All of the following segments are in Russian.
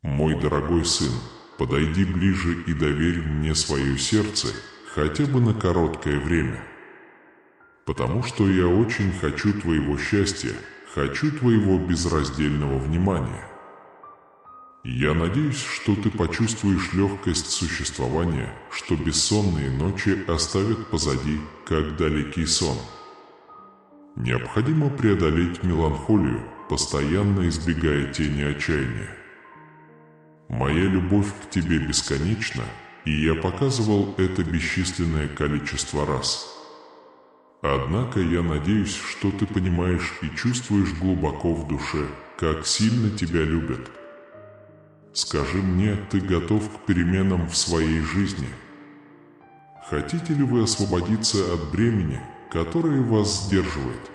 Мой дорогой сын, подойди ближе и доверь мне свое сердце хотя бы на короткое время. Потому что я очень хочу твоего счастья, хочу твоего безраздельного внимания. Я надеюсь, что ты почувствуешь легкость существования, что бессонные ночи оставят позади, как далекий сон. Необходимо преодолеть меланхолию, постоянно избегая тени отчаяния. Моя любовь к тебе бесконечна, и я показывал это бесчисленное количество раз. Однако я надеюсь, что ты понимаешь и чувствуешь глубоко в душе, как сильно тебя любят. Скажи мне, ты готов к переменам в своей жизни? Хотите ли вы освободиться от бремени, которое вас сдерживает?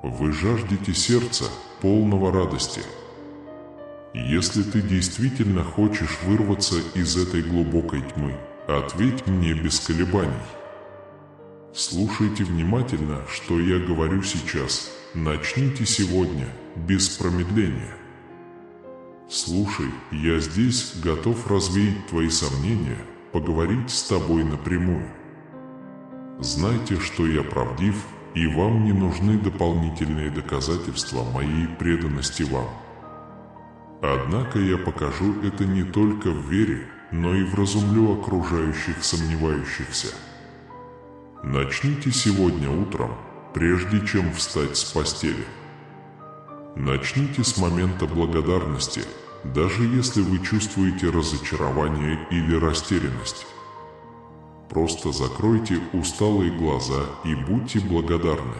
Вы жаждете сердца, полного радости. Если ты действительно хочешь вырваться из этой глубокой тьмы, ответь мне без колебаний. Слушайте внимательно, что я говорю сейчас. Начните сегодня, без промедления. Слушай, я здесь, готов развеять твои сомнения, поговорить с тобой напрямую. Знайте, что я правдив, и вам не нужны дополнительные доказательства моей преданности вам. Однако я покажу это не только в вере, но и вразумлю окружающих сомневающихся. Начните сегодня утром, прежде чем встать с постели. Начните с момента благодарности, даже если вы чувствуете разочарование или растерянность. Просто закройте усталые глаза и будьте благодарны.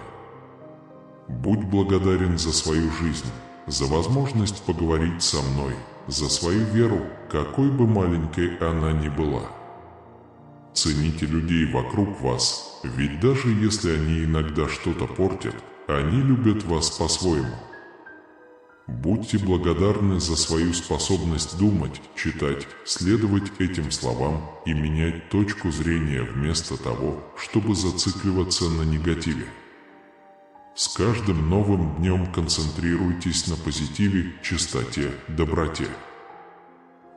Будь благодарен за свою жизнь, за возможность поговорить со мной, за свою веру, какой бы маленькой она ни была. Цените людей вокруг вас, ведь даже если они иногда что-то портят, они любят вас по-своему. Будьте благодарны за свою способность думать, читать, следовать этим словам и менять точку зрения вместо того, чтобы зацикливаться на негативе. С каждым новым днем концентрируйтесь на позитиве, чистоте, доброте.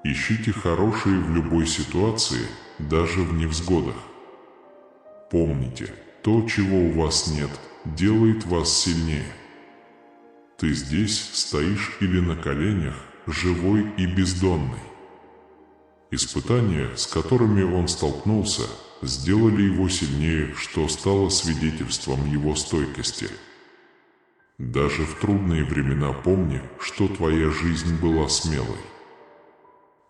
Ищите хорошее в любой ситуации, даже в невзгодах. Помните, то, чего у вас нет, делает вас сильнее. Ты здесь стоишь или на коленях, живой и бездонный. Испытания, с которыми он столкнулся, сделали его сильнее, что стало свидетельством его стойкости. Даже в трудные времена помни, что твоя жизнь была смелой.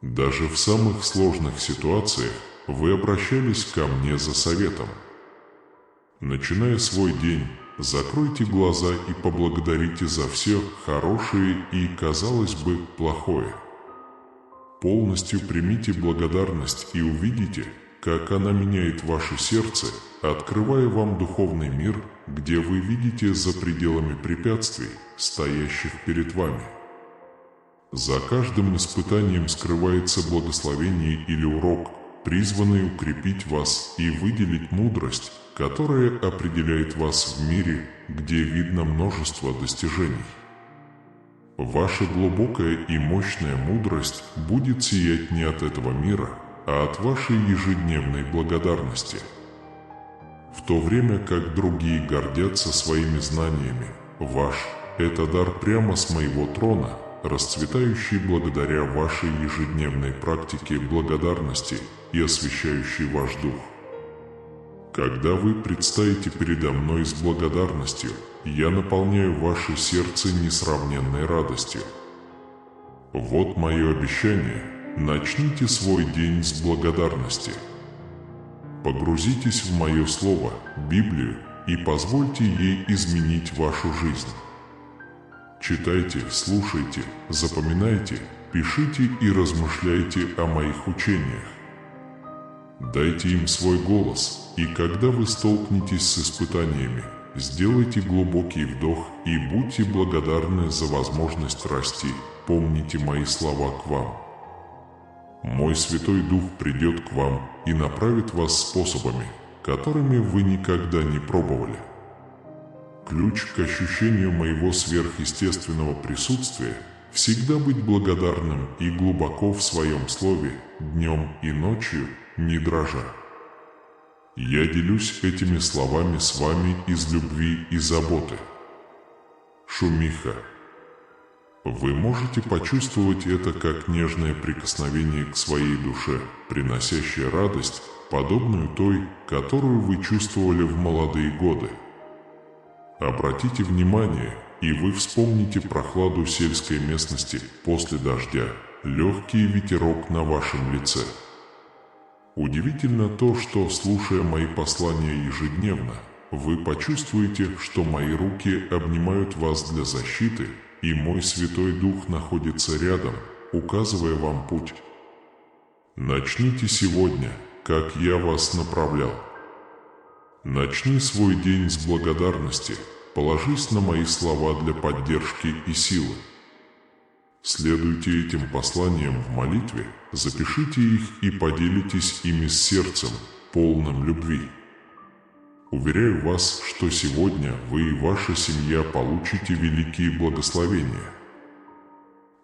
Даже в самых сложных ситуациях вы обращались ко мне за советом. Начиная свой день, закройте глаза и поблагодарите за все хорошее и, казалось бы, плохое. Полностью примите благодарность и увидите, как она меняет ваше сердце, открывая вам духовный мир, где вы видите за пределами препятствий, стоящих перед вами. За каждым испытанием скрывается благословение или урок, призванный укрепить вас и выделить мудрость, которая определяет вас в мире, где видно множество достижений. Ваша глубокая и мощная мудрость будет сиять не от этого мира, а от вашей ежедневной благодарности. В то время как другие гордятся своими знаниями, ваш – это дар прямо с моего трона, расцветающий благодаря вашей ежедневной практике благодарности и освещающий ваш дух. Когда вы предстоите передо мной с благодарностью, я наполняю ваше сердце несравненной радостью. Вот мое обещание – начните свой день с благодарности. Погрузитесь в мое слово, Библию, и позвольте ей изменить вашу жизнь. Читайте, слушайте, запоминайте, пишите и размышляйте о моих учениях. Дайте им свой голос, и когда вы столкнетесь с испытаниями, сделайте глубокий вдох и будьте благодарны за возможность расти. Помните мои слова к вам. Мой Святой Дух придет к вам и направит вас способами, которыми вы никогда не пробовали. Ключ к ощущению моего сверхъестественного присутствия всегда быть благодарным и глубоко в своем слове, днем и ночью, не дрожа. Я делюсь этими словами с вами из любви и заботы. Шумиха. Вы можете почувствовать это как нежное прикосновение к своей душе, приносящее радость, подобную той, которую вы чувствовали в молодые годы. Обратите внимание, и вы вспомните прохладу сельской местности после дождя, легкий ветерок на вашем лице. Удивительно то, что, слушая мои послания ежедневно, вы почувствуете, что мои руки обнимают вас для защиты, и мой Святой Дух находится рядом, указывая вам путь. Начните сегодня, как я вас направлял. Начни свой день с благодарности, положись на мои слова для поддержки и силы. Следуйте этим посланиям в молитве, запишите их и поделитесь ими с сердцем, полным любви. Уверяю вас, что сегодня вы и ваша семья получите великие благословения.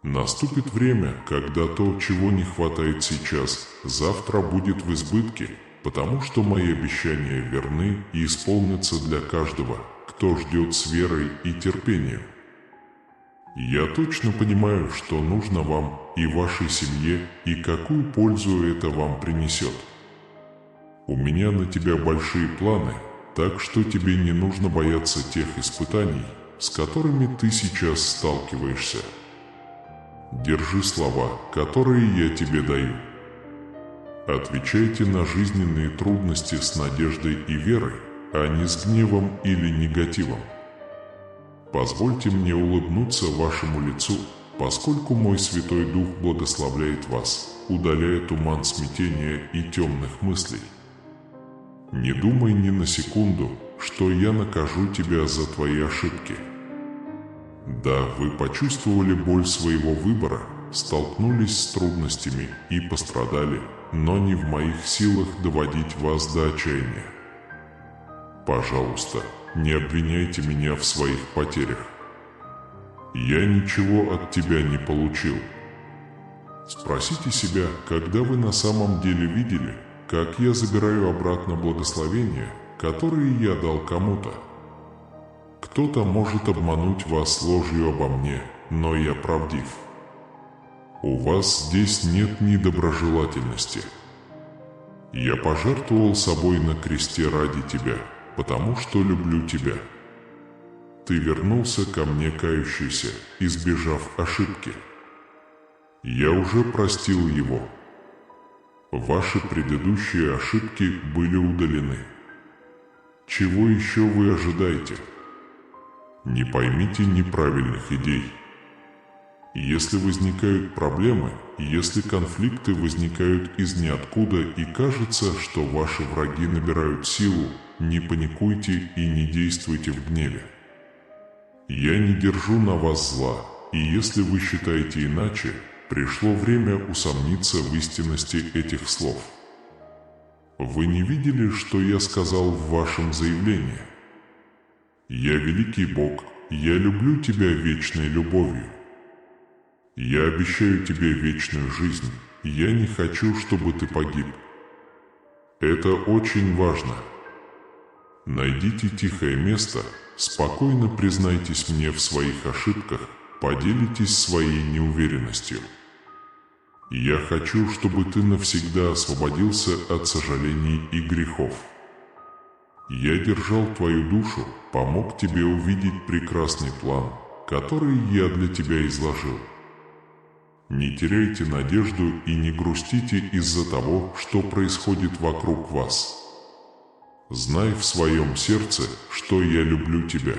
Наступит время, когда то, чего не хватает сейчас, завтра будет в избытке, потому что мои обещания верны и исполнятся для каждого, кто ждет с верой и терпением. Я точно понимаю, что нужно вам и вашей семье, и какую пользу это вам принесет. У меня на тебя большие планы, так что тебе не нужно бояться тех испытаний, с которыми ты сейчас сталкиваешься. Держи слова, которые я тебе даю. Отвечайте на жизненные трудности с надеждой и верой, а не с гневом или негативом. Позвольте мне улыбнуться вашему лицу, поскольку мой Святой Дух благословляет вас, удаляя туман смятения и темных мыслей. Не думай ни на секунду, что я накажу тебя за твои ошибки. Да, вы почувствовали боль своего выбора, столкнулись с трудностями и пострадали, но не в моих силах доводить вас до отчаяния. Пожалуйста, не обвиняйте меня в своих потерях. Я ничего от тебя не получил. Спросите себя, когда вы на самом деле видели, как я забираю обратно благословения, которые я дал кому-то. Кто-то может обмануть вас ложью обо мне, но я правдив. У вас здесь нет недоброжелательности. Я пожертвовал собой на кресте ради тебя, потому что люблю тебя. Ты вернулся ко мне кающийся, избежав ошибки. Я уже простил его. Ваши предыдущие ошибки были удалены. Чего еще вы ожидаете? Не поймите неправильных идей. Если возникают проблемы, если конфликты возникают из ниоткуда и кажется, что ваши враги набирают силу, не паникуйте и не действуйте в гневе. Я не держу на вас зла, и если вы считаете иначе, пришло время усомниться в истинности этих слов. Вы не видели, что я сказал в вашем заявлении? Я великий Бог, я люблю тебя вечной любовью. Я обещаю тебе вечную жизнь, я не хочу, чтобы ты погиб. Это очень важно. Найдите тихое место, спокойно признайтесь мне в своих ошибках, поделитесь своей неуверенностью. Я хочу, чтобы ты навсегда освободился от сожалений и грехов. Я держал твою душу, помог тебе увидеть прекрасный план, который я для тебя изложил. Не теряйте надежду и не грустите из-за того, что происходит вокруг вас. Знай в своем сердце, что я люблю тебя.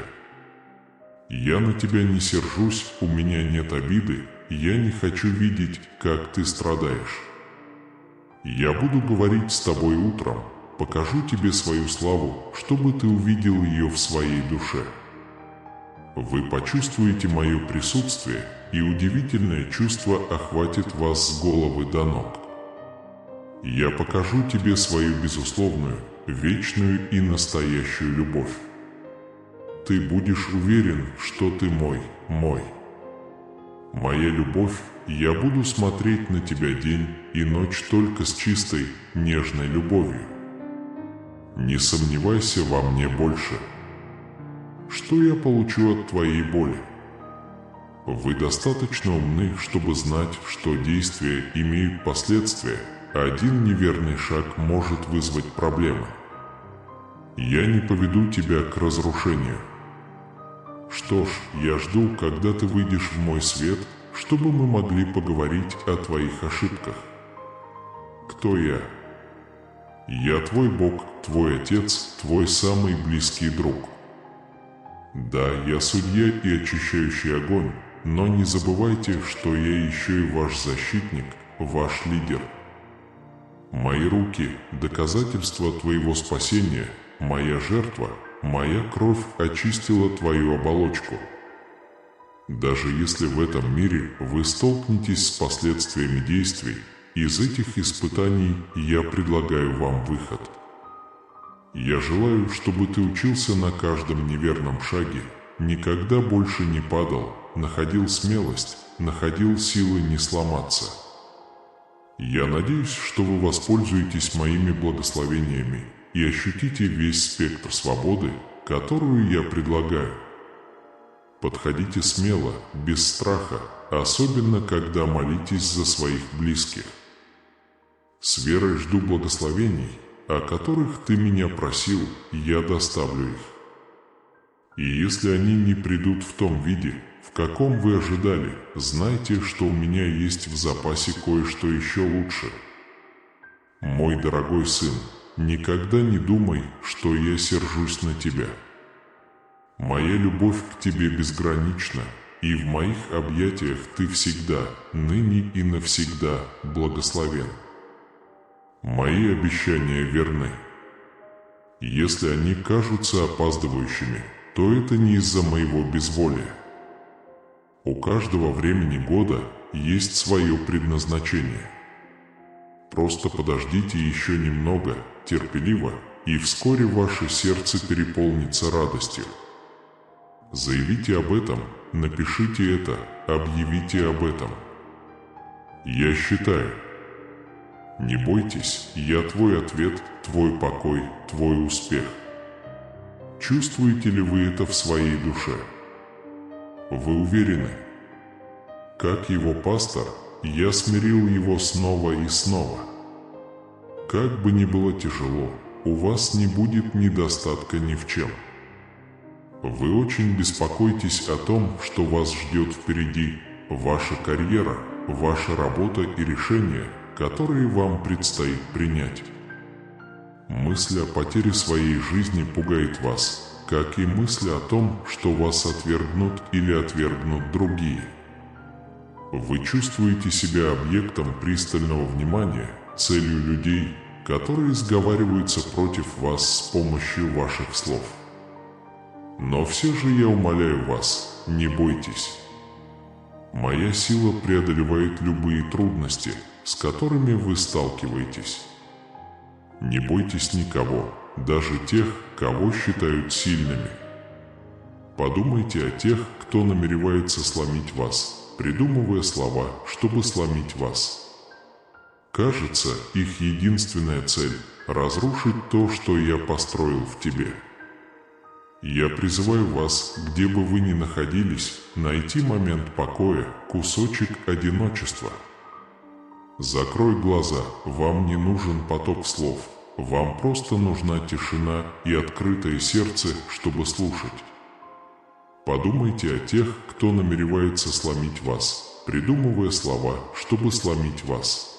Я на тебя не сержусь, у меня нет обиды, я не хочу видеть, как ты страдаешь. Я буду говорить с тобой утром, покажу тебе свою славу, чтобы ты увидел ее в своей душе. Вы почувствуете мое присутствие, и удивительное чувство охватит вас с головы до ног. Я покажу тебе свою безусловную, вечную и настоящую любовь. Ты будешь уверен, что ты мой. Моя любовь, я буду смотреть на тебя день и ночь только с чистой, нежной любовью. Не сомневайся во мне больше. Что я получу от твоей боли? Вы достаточно умны, чтобы знать, что действия имеют последствия, а один неверный шаг может вызвать проблемы. Я не поведу тебя к разрушению. Что ж, я жду, когда ты выйдешь в мой свет, чтобы мы могли поговорить о твоих ошибках. Кто я? Я твой Бог, твой Отец, твой самый близкий друг. Да, я судья и очищающий огонь, но не забывайте, что я еще и ваш защитник, ваш лидер. Мои руки – доказательство твоего спасения, моя жертва, моя кровь очистила твою оболочку. Даже если в этом мире вы столкнетесь с последствиями действий, из этих испытаний я предлагаю вам выход. Я желаю, чтобы ты учился на каждом неверном шаге, никогда больше не падал, находил смелость, находил силы не сломаться. Я надеюсь, что вы воспользуетесь моими благословениями и ощутите весь спектр свободы, которую я предлагаю. Подходите смело, без страха, особенно когда молитесь за своих близких. С верой жду благословений, о которых ты меня просил, я доставлю их. И если они не придут в том виде, в каком вы ожидали, знайте, что у меня есть в запасе кое-что еще лучше. Мой дорогой сын, никогда не думай, что я сержусь на тебя. Моя любовь к тебе безгранична, и в моих объятиях ты всегда, ныне и навсегда благословен. Мои обещания верны. Если они кажутся опаздывающими, то это не из-за моего безволия. У каждого времени года есть свое предназначение. Просто подождите еще немного, терпеливо, и вскоре ваше сердце переполнится радостью. Заявите об этом, напишите это, объявите об этом. Я считаю. Не бойтесь, я твой ответ, твой покой, твой успех. Чувствуете ли вы это в своей душе? Вы уверены? Как его пастор, я смирил его снова и снова. Как бы ни было тяжело, у вас не будет недостатка ни в чем. Вы очень беспокоитесь о том, что вас ждет впереди, ваша карьера, ваша работа и решения, которые вам предстоит принять. Мысль о потере своей жизни пугает вас, как и мысль о том, что вас отвергнут или отвергнут другие. Вы чувствуете себя объектом пристального внимания, целью людей, которые сговариваются против вас с помощью ваших слов. Но все же я умоляю вас, не бойтесь. Моя сила преодолевает любые трудности, с которыми вы сталкиваетесь. Не бойтесь никого, даже тех, кого считают сильными. Подумайте о тех, кто намеревается сломить вас, придумывая слова, чтобы сломить вас. Кажется, их единственная цель – разрушить то, что я построил в тебе. Я призываю вас, где бы вы ни находились, найти момент покоя, кусочек одиночества. Закрой глаза, вам не нужен поток слов, вам просто нужна тишина и открытое сердце, чтобы слушать. Подумайте о тех, кто намеревается сломить вас, придумывая слова, чтобы сломить вас.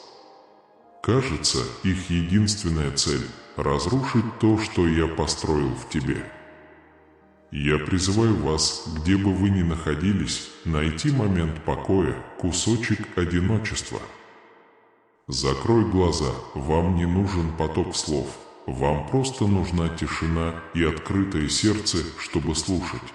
Кажется, их единственная цель – разрушить то, что я построил в тебе. Я призываю вас, где бы вы ни находились, найти момент покоя, кусочек одиночества. Закрой глаза, вам не нужен поток слов, вам просто нужна тишина и открытое сердце, чтобы слушать.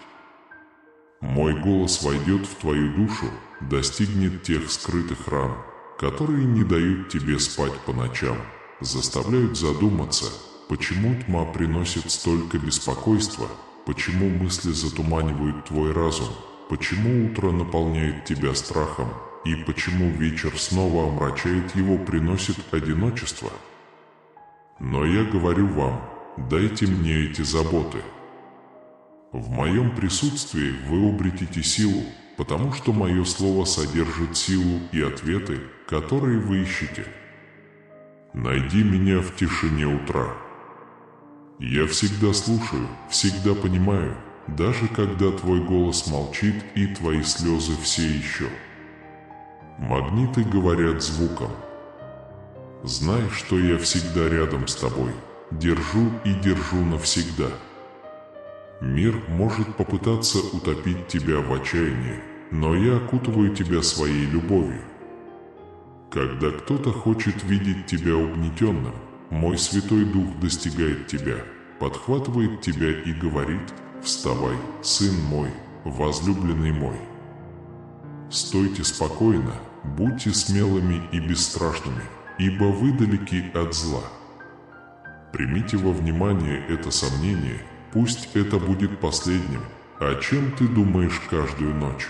Мой голос войдет в твою душу, достигнет тех скрытых ран, которые не дают тебе спать по ночам, заставляют задуматься, почему тьма приносит столько беспокойства, почему мысли затуманивают твой разум, почему утро наполняет тебя страхом и почему вечер снова омрачает его, приносит одиночество. Но я говорю вам, дайте мне эти заботы. В моем присутствии вы обретите силу, потому что мое слово содержит силу и ответы, которые вы ищете. Найди меня в тишине утра. Я всегда слушаю, всегда понимаю, даже когда твой голос молчит и твои слезы все еще. Магниты говорят звуком. Знай, что я всегда рядом с тобой, держу и держу навсегда. Мир может попытаться утопить тебя в отчаянии, но я окутываю тебя своей любовью. Когда кто-то хочет видеть тебя угнетенным, мой Святой Дух достигает тебя, подхватывает тебя и говорит: «Вставай, сын мой, возлюбленный мой». Стойте спокойно, будьте смелыми и бесстрашными, ибо вы далеки от зла. Примите во внимание это сомнение, пусть это будет последним, о чем ты думаешь каждую ночь.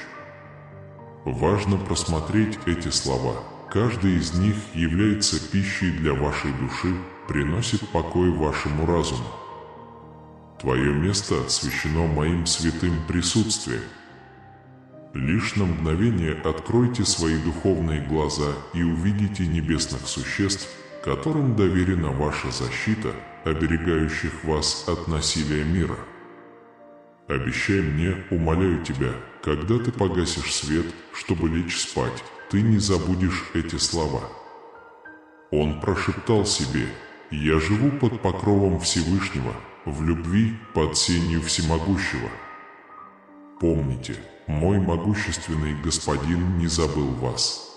Важно просмотреть эти слова. Каждый из них является пищей для вашей души, приносит покой вашему разуму. Твое место освящено моим святым присутствием. Лишь на мгновение откройте свои духовные глаза и увидите небесных существ, которым доверена ваша защита, оберегающих вас от насилия мира. Обещай мне, умоляю тебя, когда ты погасишь свет, чтобы лечь спать, ты не забудешь эти слова. Он прошептал себе: «Я живу под покровом Всевышнего, в любви под сенью Всемогущего». Помните, мой могущественный Господин не забыл вас.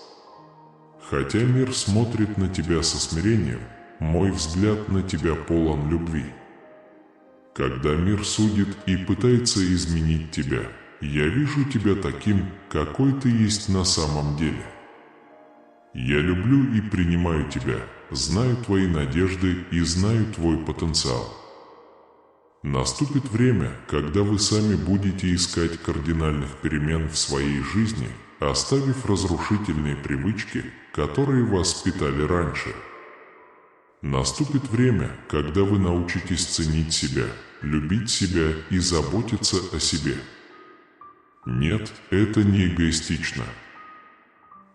Хотя мир смотрит на тебя со смирением, мой взгляд на тебя полон любви. Когда мир судит и пытается изменить тебя, я вижу тебя таким, какой ты есть на самом деле. Я люблю и принимаю тебя, знаю твои надежды и знаю твой потенциал. Наступит время, когда вы сами будете искать кардинальных перемен в своей жизни, оставив разрушительные привычки, которые вас питали раньше. Наступит время, когда вы научитесь ценить себя, любить себя и заботиться о себе. Нет, это не эгоистично.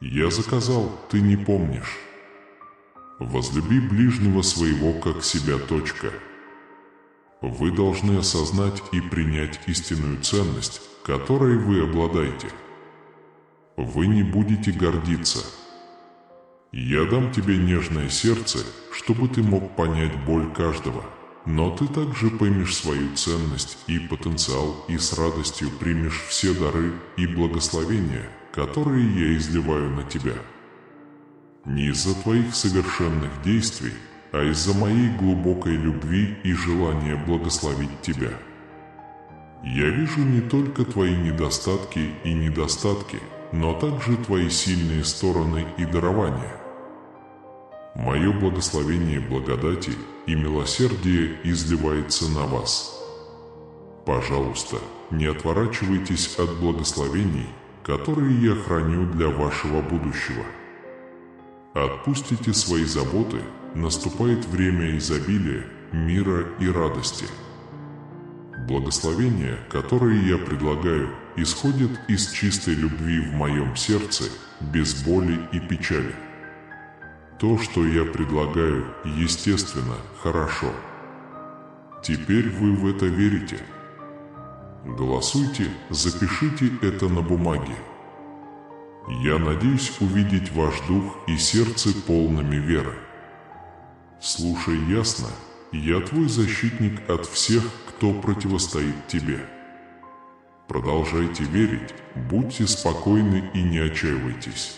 Я заказал, ты не помнишь. Возлюби ближнего своего как себя. Вы должны осознать и принять истинную ценность, которой вы обладаете. Вы не будете гордиться. Я дам тебе нежное сердце, чтобы ты мог понять боль каждого, но ты также поймешь свою ценность и потенциал и с радостью примешь все дары и благословения, которые я изливаю на тебя. Не из-за твоих совершенных действий, а из-за моей глубокой любви и желания благословить тебя. Я вижу не только твои недостатки и недостатки, но также твои сильные стороны и дарования. Мое благословение благодати и милосердие изливается на вас. Пожалуйста, не отворачивайтесь от благословений, которые я храню для вашего будущего. Отпустите свои заботы, наступает время изобилия, мира и радости. Благословения, которые я предлагаю, исходят из чистой любви в моем сердце, без боли и печали. То, что я предлагаю, естественно, хорошо. Теперь вы в это верите? Голосуйте, запишите это на бумаге. Я надеюсь увидеть ваш дух и сердце полными веры. Слушай ясно, я твой защитник от всех, кто противостоит тебе. Продолжайте верить, будьте спокойны и не отчаивайтесь.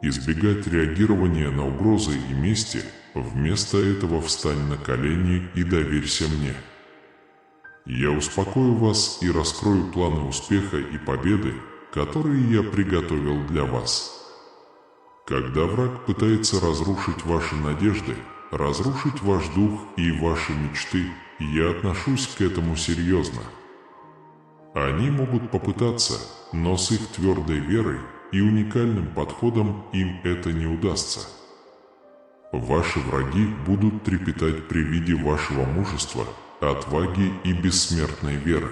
Избегать реагирования на угрозы и мести, вместо этого встань на колени и доверься мне. Я успокою вас и раскрою планы успеха и победы, которые я приготовил для вас. Когда враг пытается разрушить ваши надежды, разрушить ваш дух и ваши мечты, я отношусь к этому серьезно. Они могут попытаться, но с их твердой верой и уникальным подходом им это не удастся. Ваши враги будут трепетать при виде вашего мужества, отваги и бессмертной веры.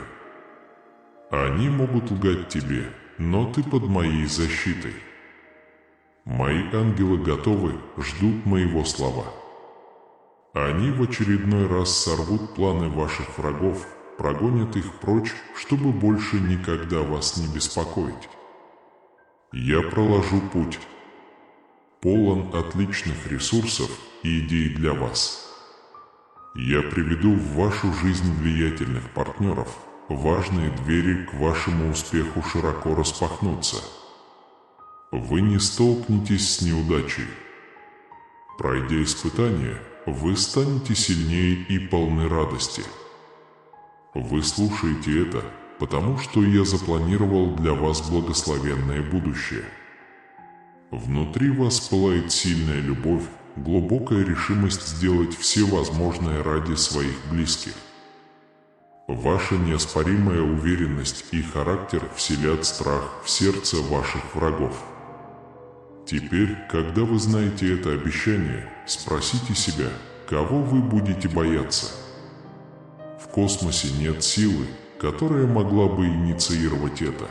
Они могут лгать тебе, но ты под моей защитой. Мои ангелы готовы, ждут моего слова. Они в очередной раз сорвут планы ваших врагов, прогонят их прочь, чтобы больше никогда вас не беспокоить. Я проложу путь, полон отличных ресурсов и идей для вас. Я приведу в вашу жизнь влиятельных партнеров, важные двери к вашему успеху широко распахнутся. Вы не столкнетесь с неудачей. Пройдя испытание, вы станете сильнее и полны радости. Вы слушаете это, потому что я запланировал для вас благословенное будущее. Внутри вас пылает сильная любовь, глубокая решимость сделать все возможное ради своих близких. Ваша неоспоримая уверенность и характер вселят страх в сердце ваших врагов. Теперь, когда вы знаете это обещание, спросите себя, кого вы будете бояться. В космосе нет силы, которая могла бы инициировать это.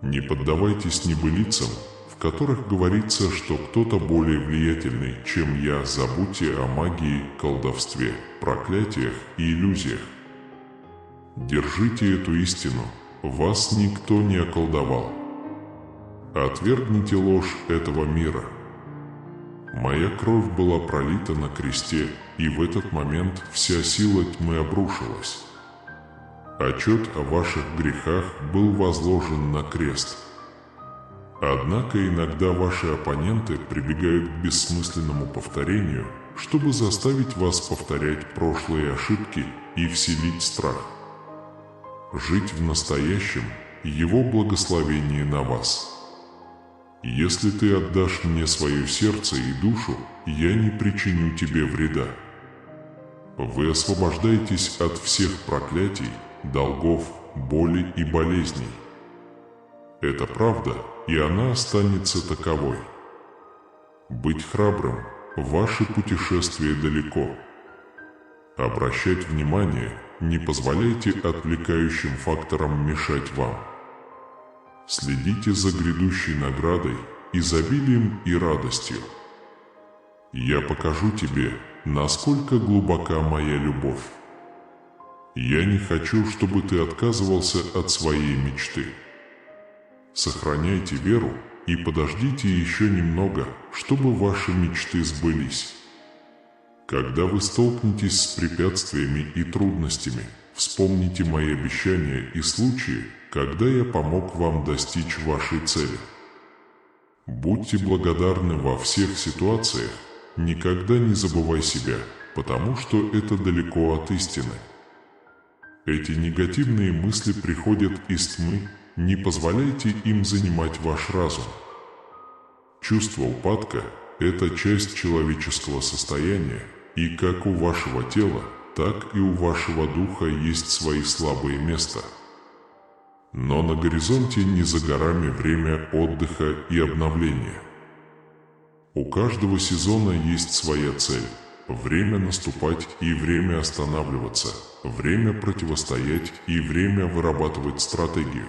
Не поддавайтесь небылицам, в которых говорится, что кто-то более влиятельный, чем я. Забудьте о магии, колдовстве, проклятиях и иллюзиях. Держите эту истину, вас никто не околдовал. Отвергните ложь этого мира. Моя кровь была пролита на кресте, и в этот момент вся сила тьмы обрушилась. Отчет о ваших грехах был возложен на крест. Однако иногда ваши оппоненты прибегают к бессмысленному повторению, чтобы заставить вас повторять прошлые ошибки и вселить страх. Жить в настоящем – Его благословение на вас. Если ты отдашь мне свое сердце и душу, я не причиню тебе вреда. Вы освобождаетесь от всех проклятий, долгов, боли и болезней. Это правда, и она останется таковой. Быть храбрым – ваше путешествие далеко. Обращать внимание, не позволяйте отвлекающим факторам мешать вам. Следите за грядущей наградой, изобилием и радостью. Я покажу тебе, насколько глубока моя любовь. Я не хочу, чтобы ты отказывался от своей мечты. Сохраняйте веру и подождите еще немного, чтобы ваши мечты сбылись. Когда вы столкнетесь с препятствиями и трудностями, вспомните мои обещания и случаи, когда я помог вам достичь вашей цели. Будьте благодарны во всех ситуациях, никогда не забывай себя, потому что это далеко от истины. Эти негативные мысли приходят из тьмы, не позволяйте им занимать ваш разум. Чувство упадка – это часть человеческого состояния, и как у вашего тела, так и у вашего духа есть свои слабые места. Но на горизонте не за горами время отдыха и обновления. У каждого сезона есть своя цель. Время наступать и время останавливаться, время противостоять и время вырабатывать стратегию.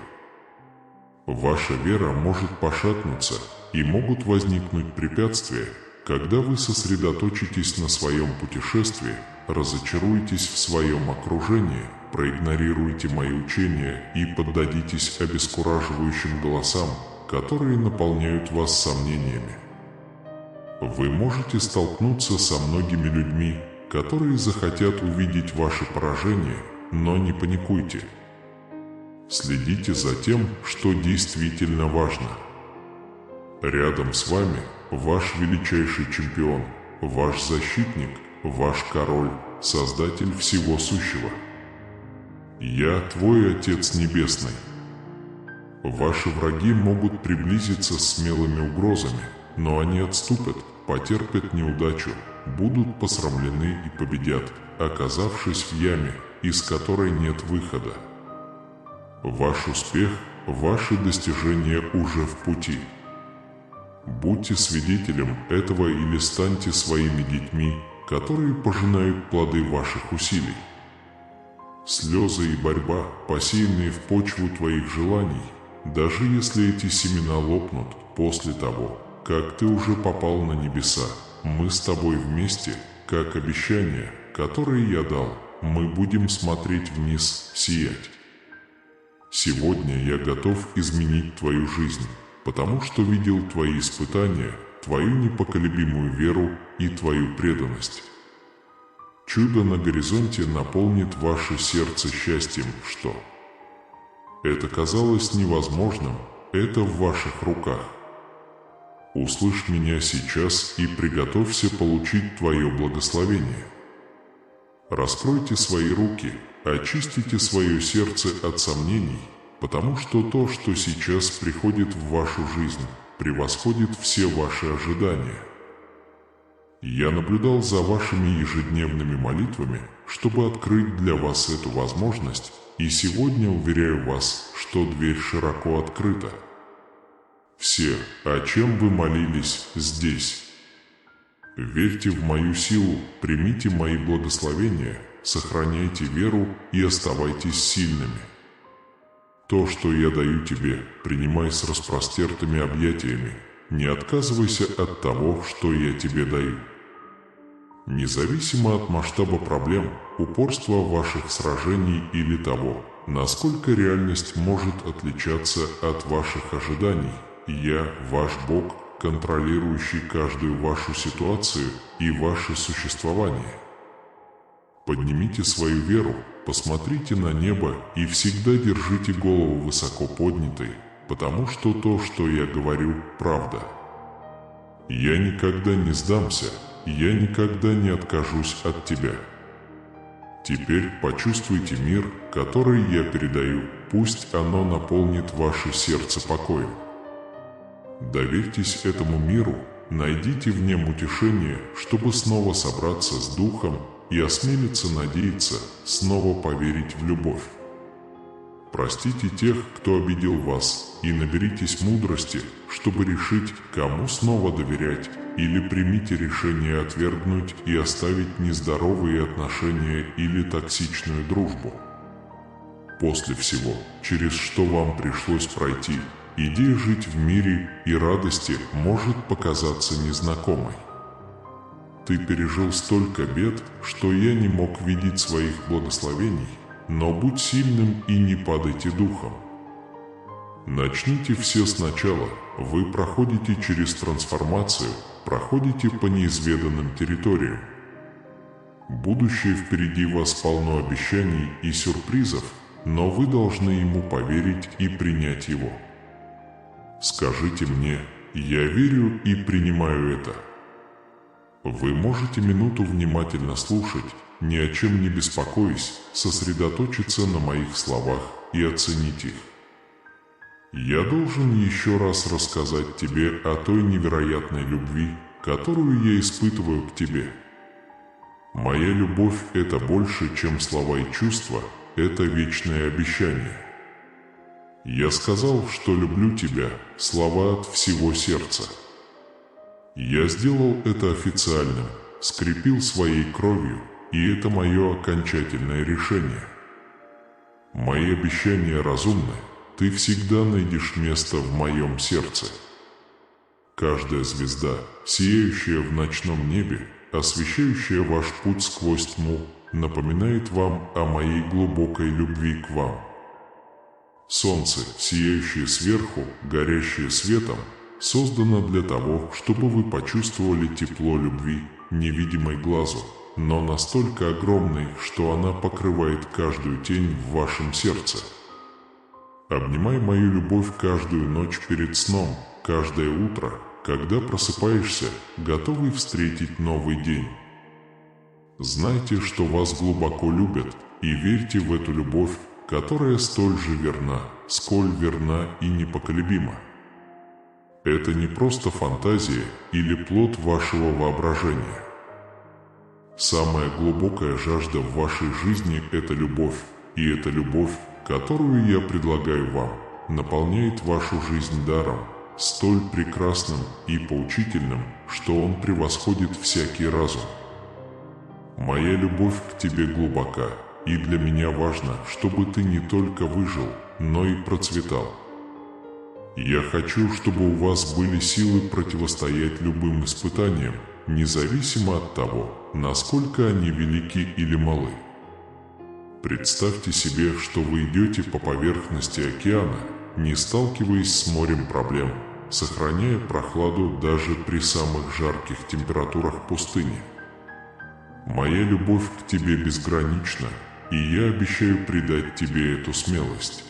Ваша вера может пошатнуться, и могут возникнуть препятствия, когда вы сосредоточитесь на своем путешествии, разочаруетесь в своем окружении, проигнорируете мои учения и поддадитесь обескураживающим голосам, которые наполняют вас сомнениями. Вы можете столкнуться со многими людьми, которые захотят увидеть ваше поражение, но не паникуйте. Следите за тем, что действительно важно. Рядом с вами ваш величайший чемпион, ваш защитник, ваш король, Создатель всего сущего. Я твой Отец Небесный. Ваши враги могут приблизиться с смелыми угрозами, но они отступят, потерпят неудачу, будут посрамлены и победят, оказавшись в яме, из которой нет выхода. Ваш успех, ваши достижения уже в пути. Будьте свидетелем этого или станьте своими детьми, которые пожинают плоды ваших усилий. Слезы и борьба, посеянные в почву твоих желаний, даже если эти семена лопнут после того, как ты уже попал на небеса, мы с тобой вместе, как обещание, которое я дал, мы будем смотреть вниз, сиять. Сегодня я готов изменить твою жизнь, потому что видел твои испытания, твою непоколебимую веру и твою преданность. Чудо на горизонте наполнит ваше сердце счастьем, что это казалось невозможным, это в ваших руках. Услышь меня сейчас и приготовься получить твое благословение. Раскройте свои руки, очистите свое сердце от сомнений, потому что то, что сейчас приходит в вашу жизнь, превосходит все ваши ожидания. Я наблюдал за вашими ежедневными молитвами, чтобы открыть для вас эту возможность, и сегодня уверяю вас, что дверь широко открыта. Все, о чем вы молились, здесь. Верьте в мою силу, примите мои благословения, сохраняйте веру и оставайтесь сильными. То, что я даю тебе, принимай с распростертыми объятиями. Не отказывайся от того, что я тебе даю. Независимо от масштаба проблем, упорства ваших сражений или того, насколько реальность может отличаться от ваших ожиданий, я, ваш Бог, контролирующий каждую вашу ситуацию и ваше существование. Поднимите свою веру, посмотрите на небо и всегда держите голову высоко поднятой, потому что то, что я говорю, правда. Я никогда не сдамся, я никогда не откажусь от тебя. Теперь почувствуйте мир, который я передаю, пусть оно наполнит ваше сердце покоем. Доверьтесь этому миру, найдите в нем утешение, чтобы снова собраться с духом и осмелиться надеяться, снова поверить в любовь. Простите тех, кто обидел вас, и наберитесь мудрости, чтобы решить, кому снова доверять, или примите решение отвергнуть и оставить нездоровые отношения или токсичную дружбу. После всего, через что вам пришлось пройти, идея жить в мире и радости может показаться незнакомой. Ты пережил столько бед, что я не мог видеть своих благословений, но будь сильным и не падайте духом. Начните все сначала, вы проходите через трансформацию, проходите по неизведанным территориям. Будущее впереди вас полно обещаний и сюрпризов, но вы должны ему поверить и принять его. Скажите мне, я верю и принимаю это. Вы можете минуту внимательно слушать, ни о чем не беспокоясь, сосредоточиться на моих словах и оценить их. Я должен еще раз рассказать тебе о той невероятной любви, которую я испытываю к тебе. Моя любовь – это больше, чем слова и чувства, это вечное обещание. Я сказал, что люблю тебя, слова от всего сердца. Я сделал это официальным, скрепил своей кровью, и это мое окончательное решение. Мои обещания разумны, ты всегда найдешь место в моем сердце. Каждая звезда, сияющая в ночном небе, освещающая ваш путь сквозь тьму, напоминает вам о моей глубокой любви к вам. Солнце, сияющее сверху, горящее светом, создано для того, чтобы вы почувствовали тепло любви, невидимой глазу, но настолько огромной, что она покрывает каждую тень в вашем сердце. Обнимай мою любовь каждую ночь перед сном, каждое утро, когда просыпаешься, готовый встретить новый день. Знайте, что вас глубоко любят, и верьте в эту любовь, которая столь же верна, сколь верна и непоколебима. Это не просто фантазия или плод вашего воображения. Самая глубокая жажда в вашей жизни – это любовь, и эта любовь которую я предлагаю вам, наполняет вашу жизнь даром, столь прекрасным и поучительным, что он превосходит всякий разум. Моя любовь к тебе глубока, и для меня важно, чтобы ты не только выжил, но и процветал. Я хочу, чтобы у вас были силы противостоять любым испытаниям, независимо от того, насколько они велики или малы. Представьте себе, что вы идете по поверхности океана, не сталкиваясь с морем проблем, сохраняя прохладу даже при самых жарких температурах пустыни. Моя любовь к тебе безгранична, и я обещаю придать тебе эту смелость.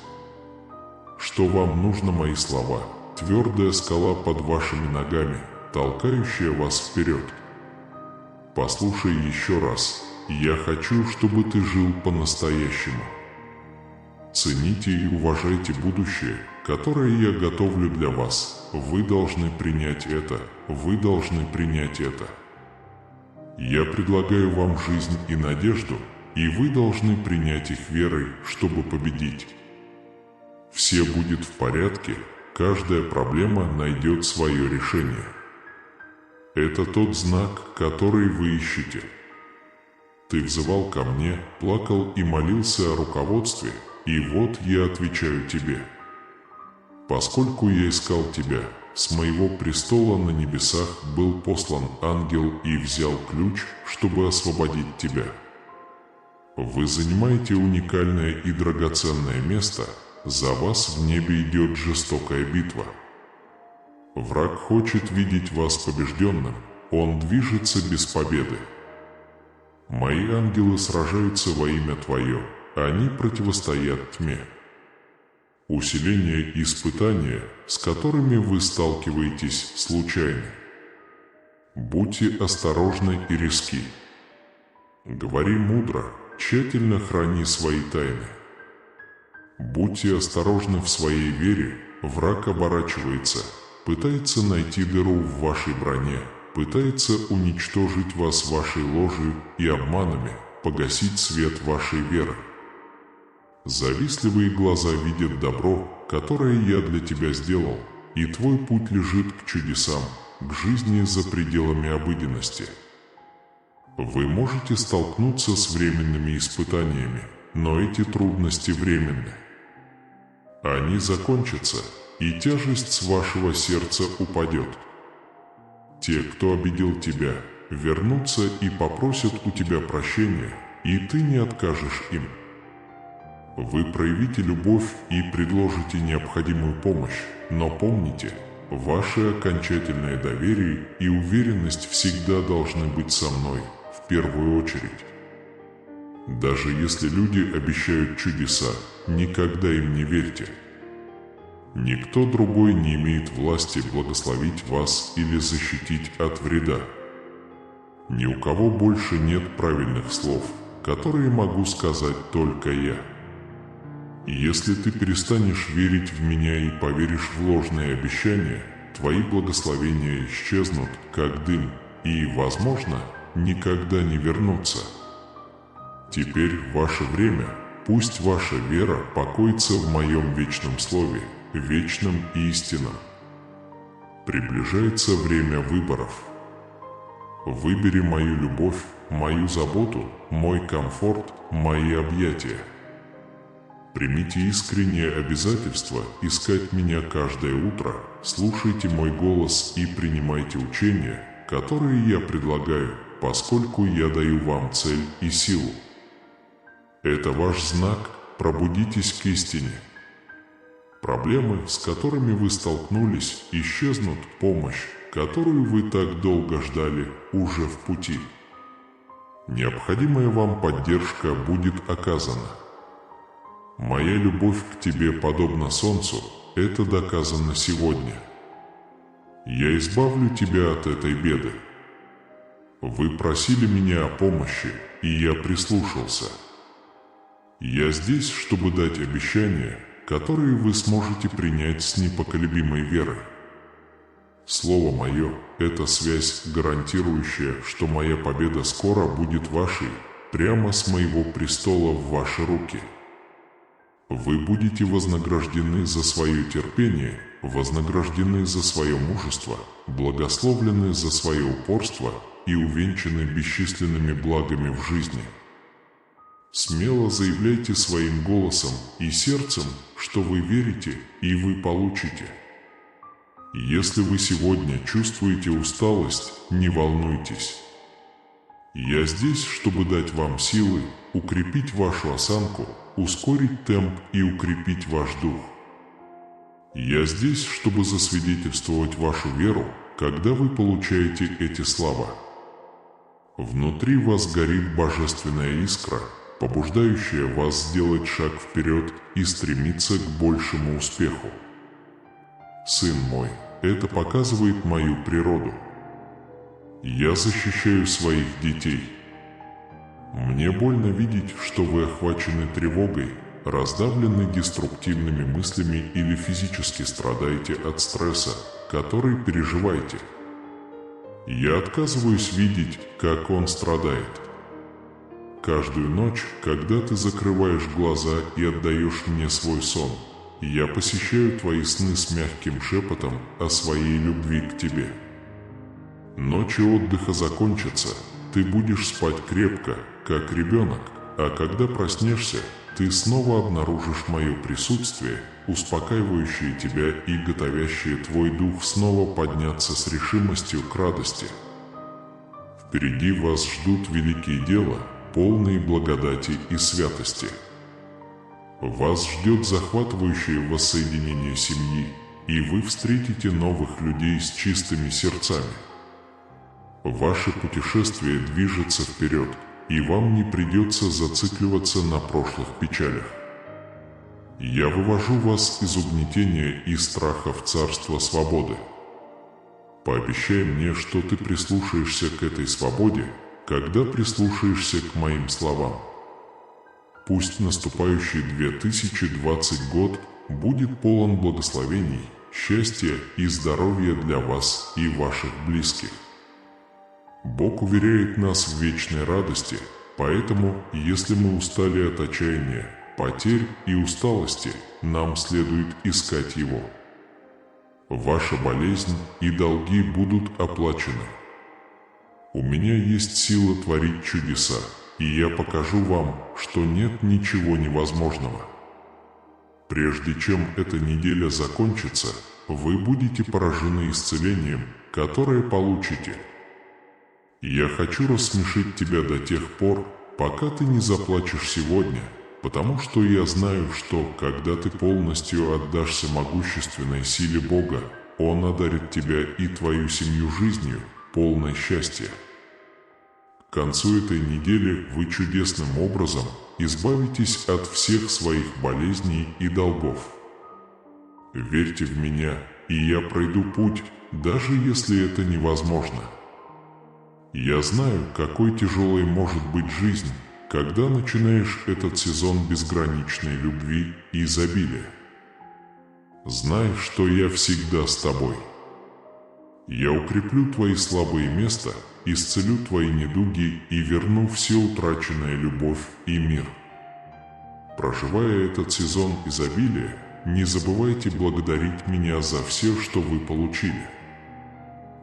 Что вам нужно, мои слова? Твердая скала под вашими ногами, толкающая вас вперед. Послушай еще раз. Я хочу, чтобы ты жил по-настоящему. Цените и уважайте будущее, которое я готовлю для вас. Вы должны принять это. Вы должны принять это. Я предлагаю вам жизнь и надежду, и вы должны принять их верой, чтобы победить. Все будет в порядке, каждая проблема найдет свое решение. Это тот знак, который вы ищете. Ты взывал ко мне, плакал и молился о руководстве, и вот я отвечаю тебе. Поскольку я искал тебя, с моего престола на небесах был послан ангел и взял ключ, чтобы освободить тебя. Вы занимаете уникальное и драгоценное место, за вас в небе идет жестокая битва. Враг хочет видеть вас побежденным, он движется без победы. Мои ангелы сражаются во имя Твое, они противостоят тьме. Усиление и испытания, с которыми вы сталкиваетесь, случайны. Будьте осторожны и резки. Говори мудро, тщательно храни свои тайны. Будьте осторожны в своей вере, враг оборачивается, пытается найти дыру в вашей броне, пытается уничтожить вас вашей ложью и обманами, погасить свет вашей веры. Завистливые глаза видят добро, которое я для тебя сделал, и твой путь лежит к чудесам, к жизни за пределами обыденности. Вы можете столкнуться с временными испытаниями, но эти трудности временны. Они закончатся, и тяжесть с вашего сердца упадет. Те, кто обидел тебя, вернутся и попросят у тебя прощения, и ты не откажешь им. Вы проявите любовь и предложите необходимую помощь, но помните, ваше окончательное доверие и уверенность всегда должны быть со мной, в первую очередь. Даже если люди обещают чудеса, никогда им не верьте. Никто другой не имеет власти благословить вас или защитить от вреда. Ни у кого больше нет правильных слов, которые могу сказать только я. Если ты перестанешь верить в меня и поверишь в ложные обещания, твои благословения исчезнут, как дым, и, возможно, никогда не вернутся. Теперь ваше время, пусть ваша вера покоится в моем вечном слове, вечном и истинном. Приближается время выборов. Выбери мою любовь, мою заботу, мой комфорт, мои объятия. Примите искреннее обязательство искать меня каждое утро, слушайте мой голос и принимайте учения, которые я предлагаю, поскольку я даю вам цель и силу. Это ваш знак, пробудитесь к истине. Проблемы, с которыми вы столкнулись, исчезнут, помощь, которую вы так долго ждали, уже в пути. Необходимая вам поддержка будет оказана. Моя любовь к тебе подобна солнцу, это доказано сегодня. Я избавлю тебя от этой беды. Вы просили меня о помощи, и я прислушался. Я здесь, чтобы дать обещания, которые вы сможете принять с непоколебимой верой. Слово мое – это связь, гарантирующая, что моя победа скоро будет вашей, прямо с моего престола в ваши руки. Вы будете вознаграждены за свое терпение, вознаграждены за свое мужество, благословлены за свое упорство и увенчаны бесчисленными благами в жизни. Смело заявляйте своим голосом и сердцем, что вы верите, и вы получите. Если вы сегодня чувствуете усталость, не волнуйтесь. Я здесь, чтобы дать вам силы, укрепить вашу осанку, ускорить темп и укрепить ваш дух. Я здесь, чтобы засвидетельствовать вашу веру, когда вы получаете эти слова. Внутри вас горит божественная искра, побуждающая вас сделать шаг вперед и стремиться к большему успеху. Сын мой, это показывает мою природу. Я защищаю своих детей. Мне больно видеть, что вы охвачены тревогой, раздавлены деструктивными мыслями или физически страдаете от стресса, который переживаете. Я отказываюсь видеть, как он страдает. Каждую ночь, когда ты закрываешь глаза и отдаешь мне свой сон, я посещаю твои сны с мягким шепотом о своей любви к тебе. Ночи отдыха закончатся, ты будешь спать крепко, как ребенок, а когда проснешься, ты снова обнаружишь мое присутствие, успокаивающее тебя и готовящее твой дух снова подняться с решимостью к радости. Впереди вас ждут великие дела, полные благодати и святости. Вас ждет захватывающее воссоединение семьи, и вы встретите новых людей с чистыми сердцами. Ваше путешествие движется вперед, и вам не придется зацикливаться на прошлых печалях. Я вывожу вас из угнетения и страха в царство свободы. Пообещай мне, что ты прислушаешься к этой свободе, когда прислушаешься к моим словам. Пусть наступающий 2020 год будет полон благословений, счастья и здоровья для вас и ваших близких. Бог уверяет нас в вечной радости, поэтому, если мы устали от отчаяния, потерь и усталости, нам следует искать Его. Ваша болезнь и долги будут оплачены. У меня есть сила творить чудеса, и я покажу вам, что нет ничего невозможного. Прежде чем эта неделя закончится, вы будете поражены исцелением, которое получите. Я хочу рассмешить тебя до тех пор, пока ты не заплачешь сегодня, потому что я знаю, что, когда ты полностью отдашься могущественной силе Бога, Он одарит тебя и твою семью жизнью, полной счастья. К концу этой недели вы чудесным образом избавитесь от всех своих болезней и долгов. Верьте в меня, и я пройду путь, даже если это невозможно. Я знаю, какой тяжелой может быть жизнь, когда начинаешь этот сезон безграничной любви и изобилия. Знай, что я всегда с тобой. Я укреплю твои слабые места, исцелю твои недуги и верну все утраченное любовь и мир. Проживая этот сезон изобилия, не забывайте благодарить меня за все, что вы получили.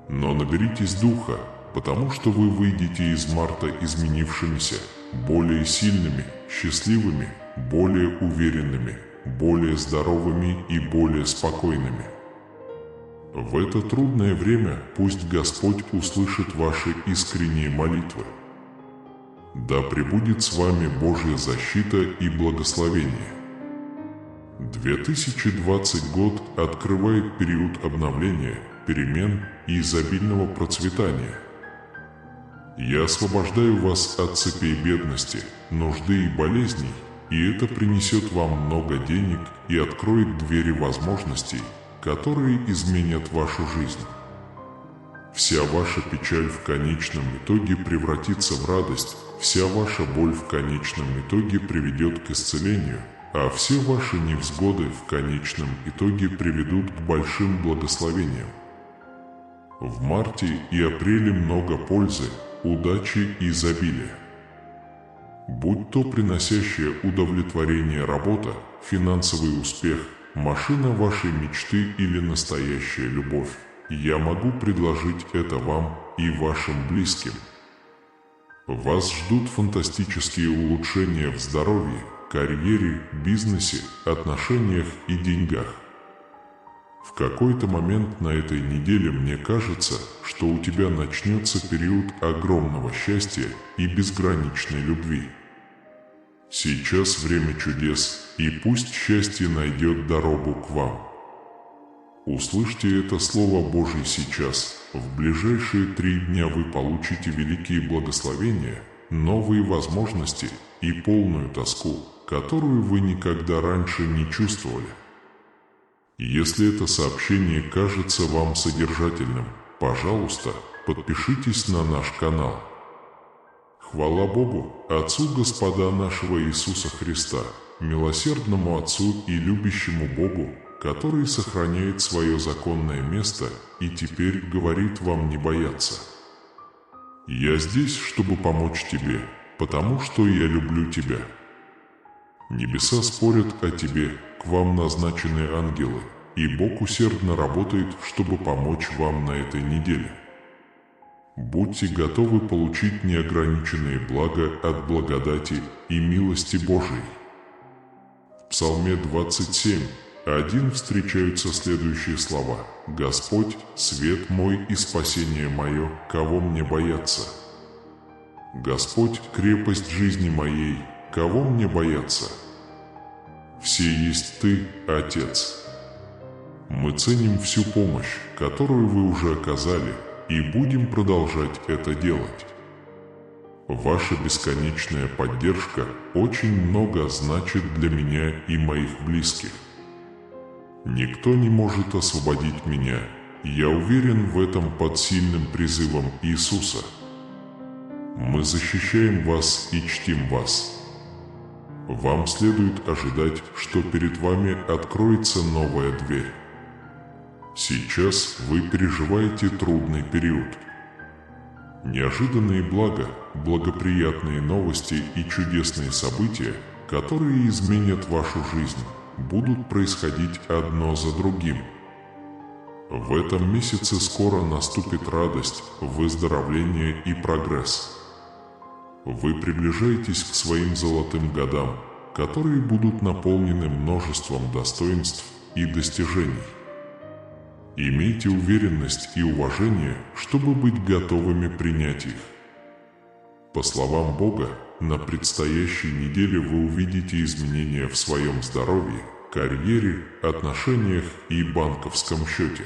Но наберитесь духа, потому что вы выйдете из марта изменившимися, более сильными, счастливыми, более уверенными, более здоровыми и более спокойными. В это трудное время пусть Господь услышит ваши искренние молитвы. Да пребудет с вами Божья защита и благословение. 2020 год открывает период обновления, перемен и изобильного процветания. Я освобождаю вас от цепей бедности, нужды и болезней, и это принесет вам много денег и откроет двери возможностей, которые изменят вашу жизнь. Вся ваша печаль в конечном итоге превратится в радость, вся ваша боль в конечном итоге приведет к исцелению, а все ваши невзгоды в конечном итоге приведут к большим благословениям. В марте и апреле много пользы, удачи и изобилия. Будь то приносящая удовлетворение работа, финансовый успех, машина вашей мечты или настоящая любовь, я могу предложить это вам и вашим близким. Вас ждут фантастические улучшения в здоровье, карьере, бизнесе, отношениях и деньгах. В какой-то момент на этой неделе мне кажется, что у тебя начнется период огромного счастья и безграничной любви. Сейчас время чудес, и пусть счастье найдет дорогу к вам. Услышьте это Слово Божье сейчас. В ближайшие 3 дня вы получите великие благословения, новые возможности и полную тоску, которую вы никогда раньше не чувствовали. Если это сообщение кажется вам содержательным, пожалуйста, подпишитесь на наш канал. Хвала Богу, Отцу Господа нашего Иисуса Христа, милосердному Отцу и любящему Богу, который сохраняет свое законное место и теперь говорит вам не бояться. Я здесь, чтобы помочь тебе, потому что я люблю тебя. Небеса спорят о тебе, к вам назначены ангелы, и Бог усердно работает, чтобы помочь вам на этой неделе. Будьте готовы получить неограниченные блага от благодати и милости Божией. В Псалме 27:1 встречаются следующие слова: «Господь, свет мой и спасение мое, кого мне бояться? Господь, крепость жизни моей, кого мне бояться? Все есть Ты, Отец». Мы ценим всю помощь, которую вы уже оказали, и будем продолжать это делать. Ваша бесконечная поддержка очень много значит для меня и моих близких. Никто не может освободить меня, я уверен в этом под сильным призывом Иисуса. Мы защищаем вас и чтим вас. Вам следует ожидать, что перед вами откроется новая дверь. Сейчас вы переживаете трудный период. Неожиданные блага, благоприятные новости и чудесные события, которые изменят вашу жизнь, будут происходить одно за другим. В этом месяце скоро наступит радость, выздоровление и прогресс. Вы приближаетесь к своим золотым годам, которые будут наполнены множеством достоинств и достижений. Имейте уверенность и уважение, чтобы быть готовыми принять их. По словам Бога, на предстоящей неделе вы увидите изменения в своем здоровье, карьере, отношениях и банковском счете.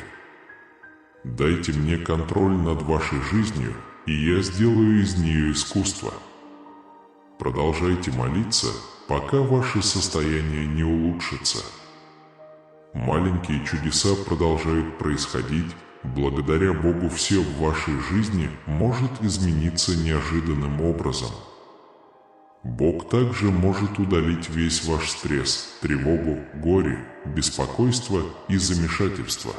Дайте мне контроль над вашей жизнью, и я сделаю из нее искусство. Продолжайте молиться, пока ваше состояние не улучшится. Маленькие чудеса продолжают происходить, благодаря Богу все в вашей жизни может измениться неожиданным образом. Бог также может удалить весь ваш стресс, тревогу, горе, беспокойство и замешательство.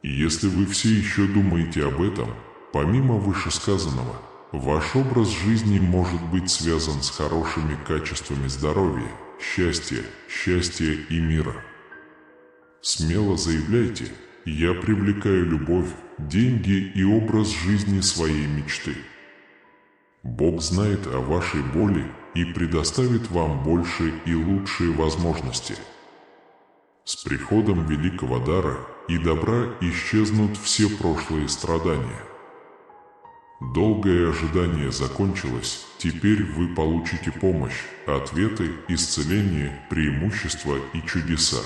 И если вы все еще думаете об этом, помимо вышесказанного, ваш образ жизни может быть связан с хорошими качествами здоровья, счастья и мира. Смело заявляйте: «Я привлекаю любовь, деньги и образ жизни своей мечты». Бог знает о вашей боли и предоставит вам больше и лучшие возможности. С приходом великого дара и добра исчезнут все прошлые страдания. Долгое ожидание закончилось, теперь вы получите помощь, ответы, исцеление, преимущества и чудеса.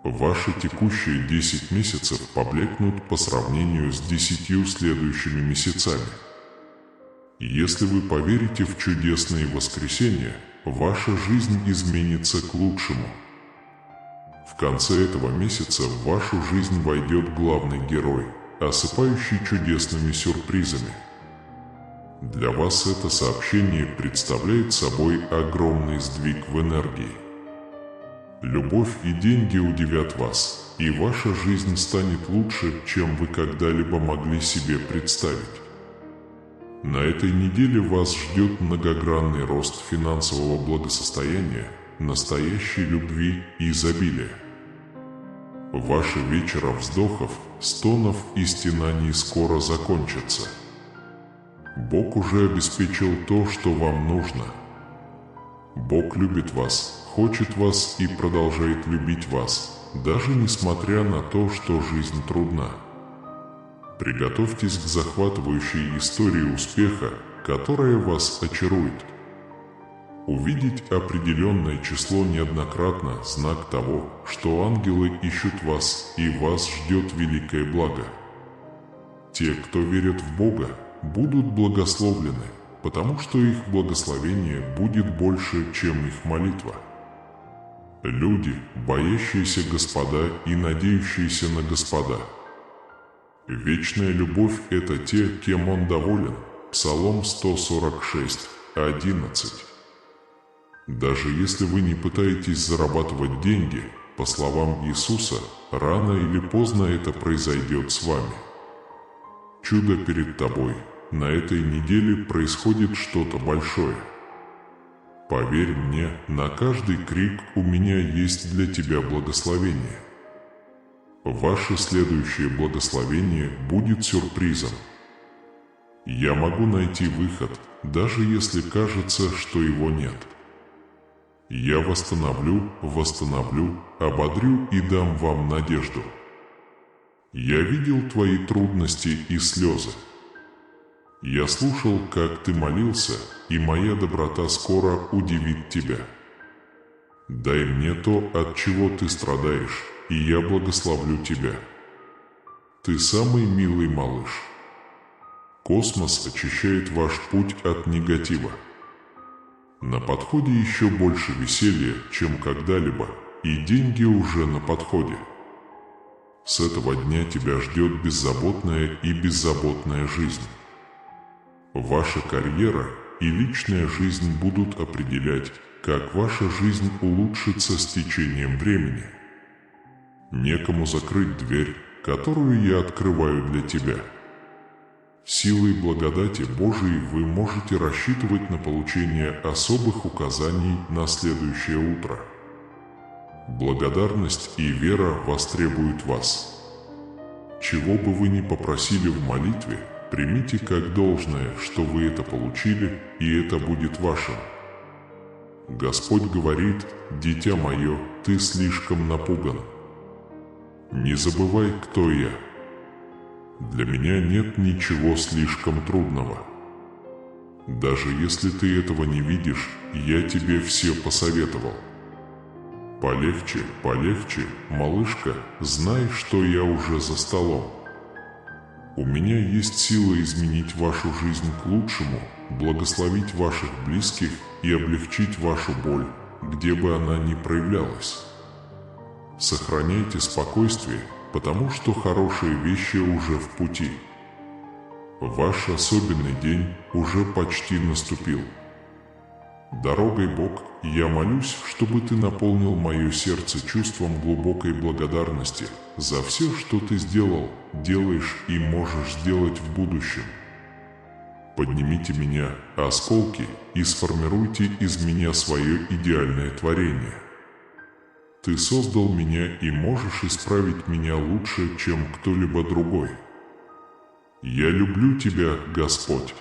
Ваши текущие 10 месяцев поблекнут по сравнению с 10 следующими месяцами. Если вы поверите в чудесные воскресения, ваша жизнь изменится к лучшему. В конце этого месяца в вашу жизнь войдет главный герой, осыпающий чудесными сюрпризами. Для вас это сообщение представляет собой огромный сдвиг в энергии. Любовь и деньги удивят вас, и ваша жизнь станет лучше, чем вы когда-либо могли себе представить. На этой неделе вас ждет многогранный рост финансового благосостояния, настоящей любви и изобилия. Ваши вечера вздохов, стонов и стенаний скоро закончатся. Бог уже обеспечил то, что вам нужно. Бог любит вас, хочет вас и продолжает любить вас, даже несмотря на то, что жизнь трудна. Приготовьтесь к захватывающей истории успеха, которая вас очарует. Увидеть определенное число неоднократно – знак того, что ангелы ищут вас и вас ждет великое благо. Те, кто верит в Бога, будут благословлены, потому что их благословение будет больше, чем их молитва. Люди, боящиеся Господа и надеющиеся на Господа. Вечная любовь – это те, кем Он доволен. Псалом 146, 11. Даже если вы не пытаетесь зарабатывать деньги, по словам Иисуса, рано или поздно это произойдет с вами. Чудо перед тобой. На этой неделе происходит что-то большое. Поверь мне, на каждый крик у меня есть для тебя благословение. Ваше следующее благословение будет сюрпризом. Я могу найти выход, даже если кажется, что его нет. Я восстановлю, ободрю и дам вам надежду. Я видел твои трудности и слезы. Я слушал, как ты молился, и моя доброта скоро удивит тебя. Дай мне то, от чего ты страдаешь, и я благословлю тебя. Ты самый милый малыш. Космос очищает ваш путь от негатива. На подходе еще больше веселья, чем когда-либо, и деньги уже на подходе. С этого дня тебя ждет беззаботная и беззаботная жизнь. Ваша карьера и личная жизнь будут определять, как ваша жизнь улучшится с течением времени. Некому закрыть дверь, которую я открываю для тебя. Силой благодати Божией вы можете рассчитывать на получение особых указаний на следующее утро. Благодарность и вера востребуют вас. Чего бы вы ни попросили в молитве, примите как должное, что вы это получили, и это будет вашим. Господь говорит: «Дитя мое, ты слишком напуган. Не забывай, кто я. Для меня нет ничего слишком трудного. Даже если ты этого не видишь, я тебе все посоветовал. Полегче, полегче, малышка, знай, что я уже за столом. У меня есть сила изменить вашу жизнь к лучшему, благословить ваших близких и облегчить вашу боль, где бы она ни проявлялась. Сохраняйте спокойствие, потому что хорошие вещи уже в пути. Ваш особенный день уже почти наступил. Дорогой Бог, я молюсь, чтобы ты наполнил мое сердце чувством глубокой благодарности за все, что ты сделал, делаешь и можешь сделать в будущем. Поднимите меня, осколки, и сформируйте из меня свое идеальное творение. Ты создал меня и можешь исправить меня лучше, чем кто-либо другой. Я люблю тебя, Господь.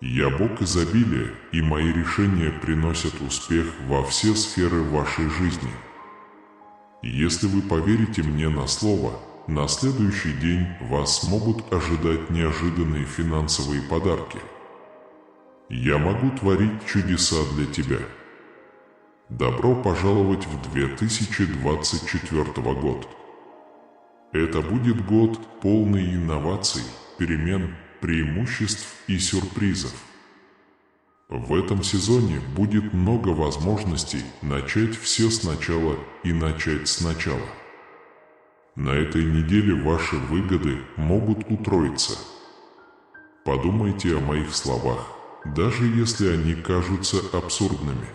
Я Бог изобилия, и мои решения приносят успех во все сферы вашей жизни. Если вы поверите мне на слово, на следующий день вас могут ожидать неожиданные финансовые подарки. Я могу творить чудеса для тебя. Добро пожаловать в 2024 год. Это будет год полный инноваций, перемен, преимуществ и сюрпризов. В этом сезоне будет много возможностей начать все сначала и начать сначала. На этой неделе ваши выгоды могут утроиться. Подумайте о моих словах, даже если они кажутся абсурдными.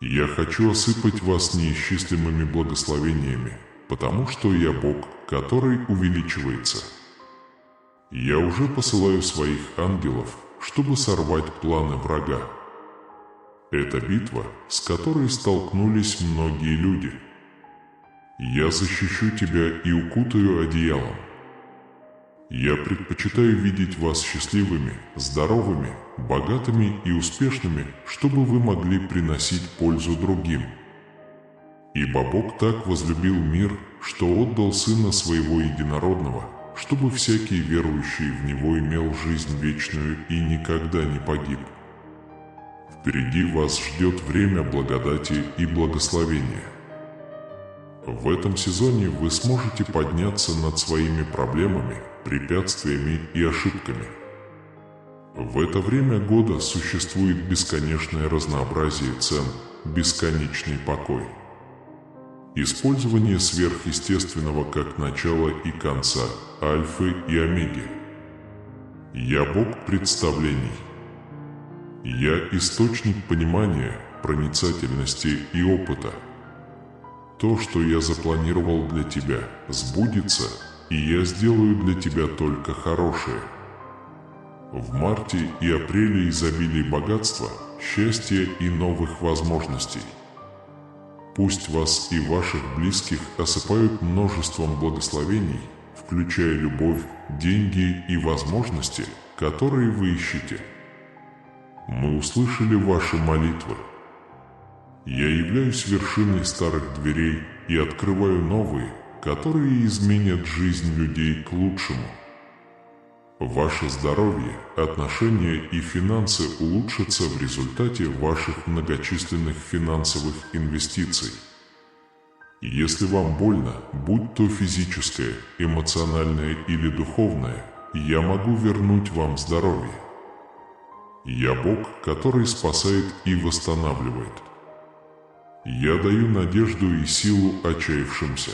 Я хочу осыпать вас неисчислимыми благословениями, потому что я Бог, который увеличивается. Я уже посылаю своих ангелов, чтобы сорвать планы врага. Это битва, с которой столкнулись многие люди. Я защищу тебя и укутаю одеялом. Я предпочитаю видеть вас счастливыми, здоровыми, богатыми и успешными, чтобы вы могли приносить пользу другим. Ибо Бог так возлюбил мир, что отдал Сына Своего Единородного, чтобы всякий верующий в Него имел жизнь вечную и никогда не погиб. Впереди вас ждет время благодати и благословения. В этом сезоне вы сможете подняться над своими проблемами, препятствиями и ошибками. В это время года существует бесконечное разнообразие цен, бесконечный покой. Использование сверхъестественного как начала и конца, альфы и омеги. Я Бог представлений. Я источник понимания, проницательности и опыта. То, что я запланировал для тебя, сбудется, и я сделаю для тебя только хорошее. В марте и апреле изобилие богатства, счастья и новых возможностей. Пусть вас и ваших близких осыпают множеством благословений, включая любовь, деньги и возможности, которые вы ищете. Мы услышали ваши молитвы. Я являюсь вершиной старых дверей и открываю новые, которые изменят жизнь людей к лучшему. Ваше здоровье, отношения и финансы улучшатся в результате ваших многочисленных финансовых инвестиций. Если вам больно, будь то физическое, эмоциональное или духовное, я могу вернуть вам здоровье. Я Бог, который спасает и восстанавливает. Я даю надежду и силу отчаявшимся.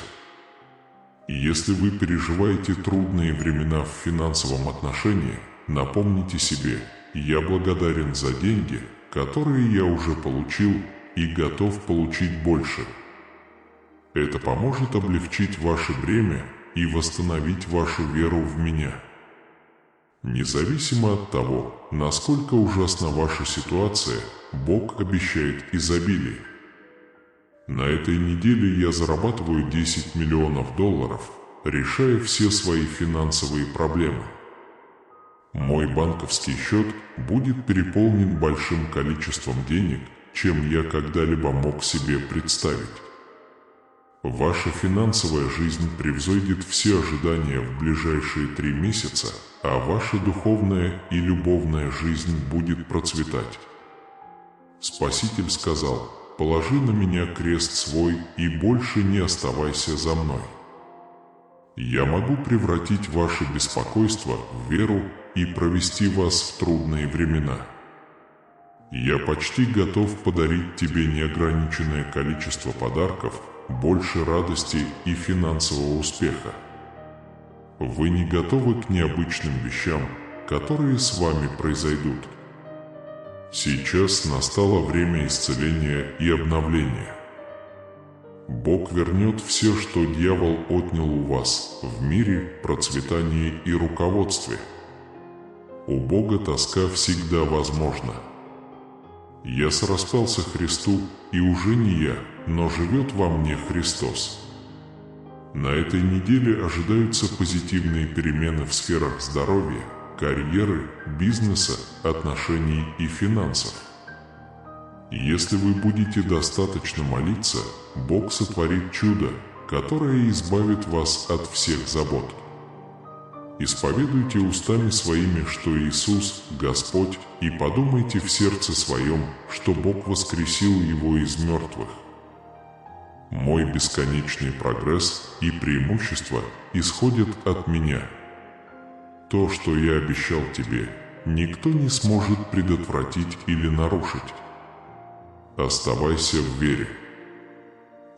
Если вы переживаете трудные времена в финансовом отношении, напомните себе, я благодарен за деньги, которые я уже получил, и готов получить больше. Это поможет облегчить ваше бремя и восстановить вашу веру в меня. Независимо от того, насколько ужасна ваша ситуация, Бог обещает изобилие. На этой неделе я зарабатываю $10 миллионов, решая все свои финансовые проблемы. Мой банковский счет будет переполнен большим количеством денег, чем я когда-либо мог себе представить. Ваша финансовая жизнь превзойдет все ожидания в ближайшие 3 месяца, а ваша духовная и любовная жизнь будет процветать. Спаситель сказал: «Положи на меня крест свой и больше не оставайся за мной». Я могу превратить ваше беспокойство в веру и провести вас в трудные времена. Я почти готов подарить тебе неограниченное количество подарков, больше радости и финансового успеха. Вы не готовы к необычным вещам, которые с вами произойдут. Сейчас настало время исцеления и обновления. Бог вернет все, что дьявол отнял у вас в мире, процветании и руководстве. У Бога тоска всегда возможна. Я сораспялся Христу, и уже не я, но живет во мне Христос. На этой неделе ожидаются позитивные перемены в сферах здоровья, карьеры, бизнеса, отношений и финансов. Если вы будете достаточно молиться, Бог сотворит чудо, которое избавит вас от всех забот. Исповедуйте устами своими, что Иисус – Господь, и подумайте в сердце своем, что Бог воскресил Его из мертвых. Мой бесконечный прогресс и преимущество исходят от меня. То, что я обещал тебе, никто не сможет предотвратить или нарушить. Оставайся в вере.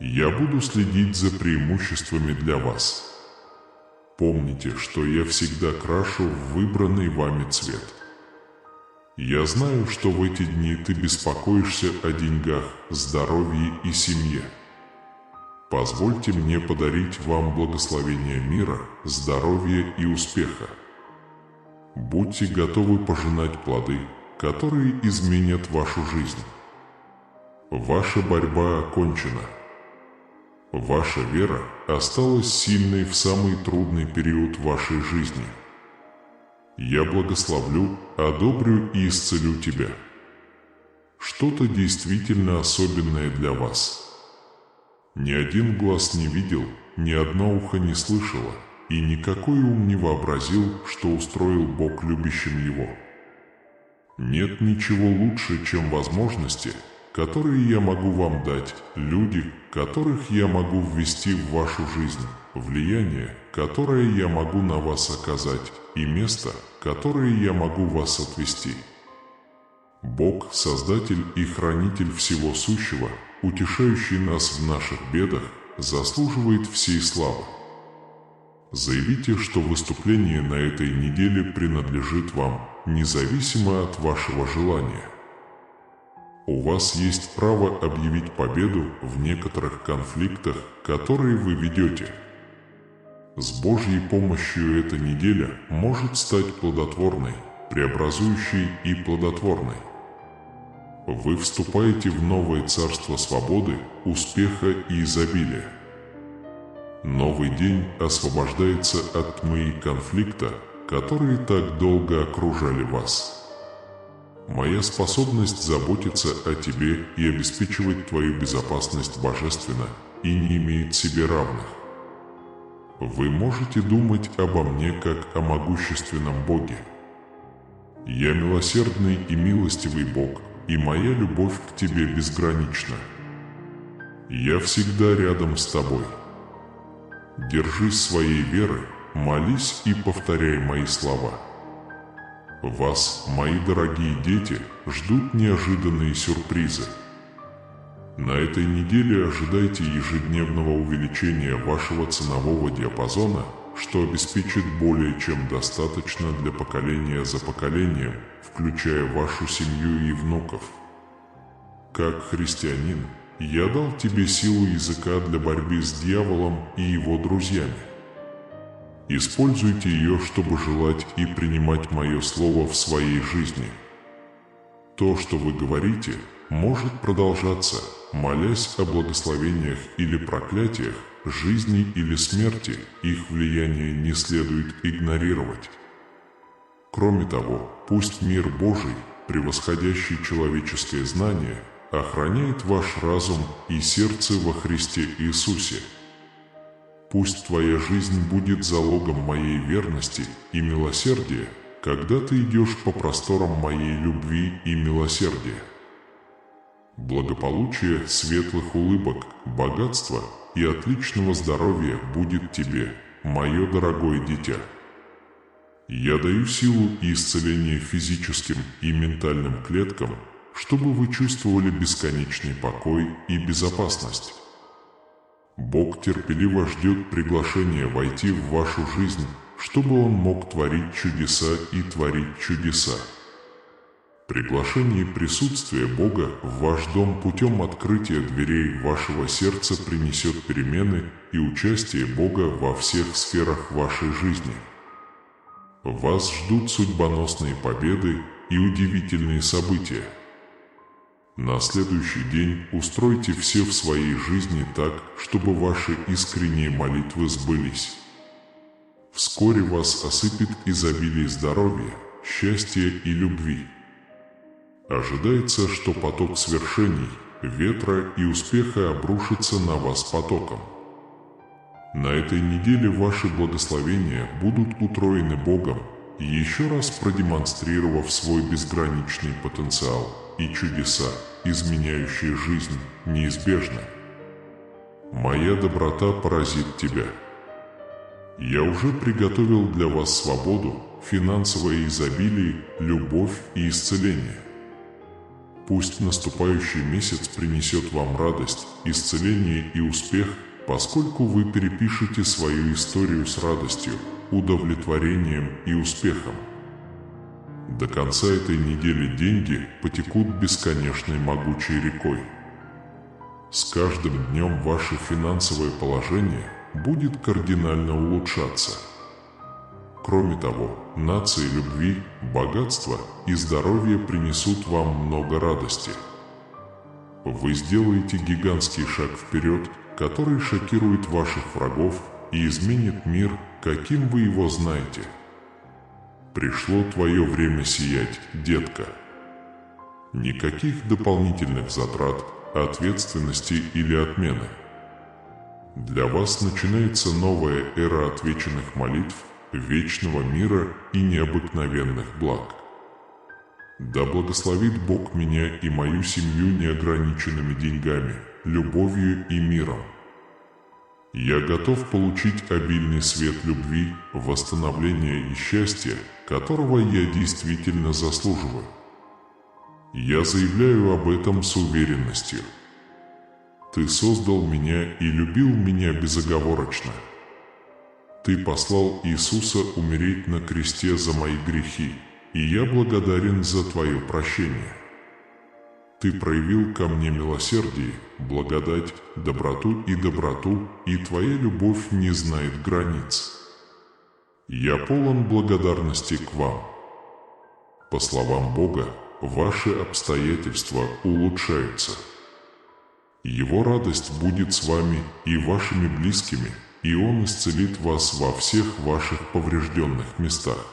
Я буду следить за преимуществами для вас. Помните, что я всегда крашу в выбранный вами цвет. Я знаю, что в эти дни ты беспокоишься о деньгах, здоровье и семье. Позвольте мне подарить вам благословение мира, здоровья и успеха. Будьте готовы пожинать плоды, которые изменят вашу жизнь. Ваша борьба окончена. Ваша вера осталась сильной в самый трудный период вашей жизни. Я благословлю, одобрю и исцелю тебя. Что-то действительно особенное для вас. Ни один глаз не видел, ни одно ухо не слышало, и никакой ум не вообразил, что устроил Бог любящим его. Нет ничего лучше, чем возможности, которые я могу вам дать, люди, которых я могу ввести в вашу жизнь, влияние, которое я могу на вас оказать, и место, которое я могу вас отвести. Бог, Создатель и Хранитель всего сущего, утешающий нас в наших бедах, заслуживает всей славы. Заявите, что выступление на этой неделе принадлежит вам, независимо от вашего желания. У вас есть право объявить победу в некоторых конфликтах, которые вы ведете. С Божьей помощью эта неделя может стать плодотворной, преобразующей и плодотворной. Вы вступаете в новое царство свободы, успеха и изобилия. Новый день освобождается от тьмы и конфликта, которые так долго окружали вас. Моя способность заботиться о тебе и обеспечивать твою безопасность божественна и не имеет себе равных. Вы можете думать обо мне как о могущественном Боге. Я милосердный и милостивый Бог, и моя любовь к тебе безгранична. Я всегда рядом с тобой. Держись своей веры, молись и повторяй мои слова. Вас, мои дорогие дети, ждут неожиданные сюрпризы. На этой неделе ожидайте ежедневного увеличения вашего ценового диапазона, что обеспечит более чем достаточно для поколения за поколением, включая вашу семью и внуков. Как христианин, я дал тебе силу языка для борьбы с дьяволом и его друзьями. Используйте ее, чтобы желать и принимать мое слово в своей жизни. То, что вы говорите, может продолжаться, молясь о благословениях или проклятиях, жизни или смерти, их влияние не следует игнорировать. Кроме того, пусть мир Божий, превосходящий человеческое знание, охраняет ваш разум и сердце во Христе Иисусе. Пусть твоя жизнь будет залогом моей верности и милосердия, когда ты идешь по просторам моей любви и милосердия. Благополучие, светлых улыбок, богатства и отличного здоровья будет тебе, мое дорогое дитя. Я даю силу и исцеление физическим и ментальным клеткам, чтобы вы чувствовали бесконечный покой и безопасность. Бог терпеливо ждет приглашения войти в вашу жизнь, чтобы Он мог творить чудеса и творить чудеса. Приглашение присутствия Бога в ваш дом путем открытия дверей вашего сердца принесет перемены и участие Бога во всех сферах вашей жизни. Вас ждут судьбоносные победы и удивительные события. На следующий день устройте все в своей жизни так, чтобы ваши искренние молитвы сбылись. Вскоре вас осыпет изобилие здоровья, счастья и любви. Ожидается, что поток свершений, ветра и успеха обрушится на вас потоком. На этой неделе ваши благословения будут утроены Богом, еще раз продемонстрировав свой безграничный потенциал, и чудеса, изменяющие жизнь, неизбежны. Моя доброта поразит тебя. Я уже приготовил для вас свободу, финансовое изобилие, любовь и исцеление. Пусть наступающий месяц принесет вам радость, исцеление и успех, поскольку вы перепишете свою историю с радостью, удовлетворением и успехом. До конца этой недели деньги потекут бесконечной могучей рекой. С каждым днем ваше финансовое положение будет кардинально улучшаться. Кроме того, нации любви, богатства и здоровья принесут вам много радости. Вы сделаете гигантский шаг вперед, который шокирует ваших врагов и изменит мир, каким вы его знаете. Пришло твое время сиять, детка. Никаких дополнительных затрат, ответственности или отмены. Для вас начинается новая эра отвеченных молитв, вечного мира и необыкновенных благ. Да благословит Бог меня и мою семью неограниченными деньгами, любовью и миром. Я готов получить обильный свет любви, восстановления и счастья, которого я действительно заслуживаю. Я заявляю об этом с уверенностью. Ты создал меня и любил меня безоговорочно. Ты послал Иисуса умереть на кресте за мои грехи, и я благодарен за твое прощение. Ты проявил ко мне милосердие, благодать, доброту, и твоя любовь не знает границ. Я полон благодарности к вам. По словам Бога, ваши обстоятельства улучшаются. Его радость будет с вами и вашими близкими, и Он исцелит вас во всех ваших поврежденных местах.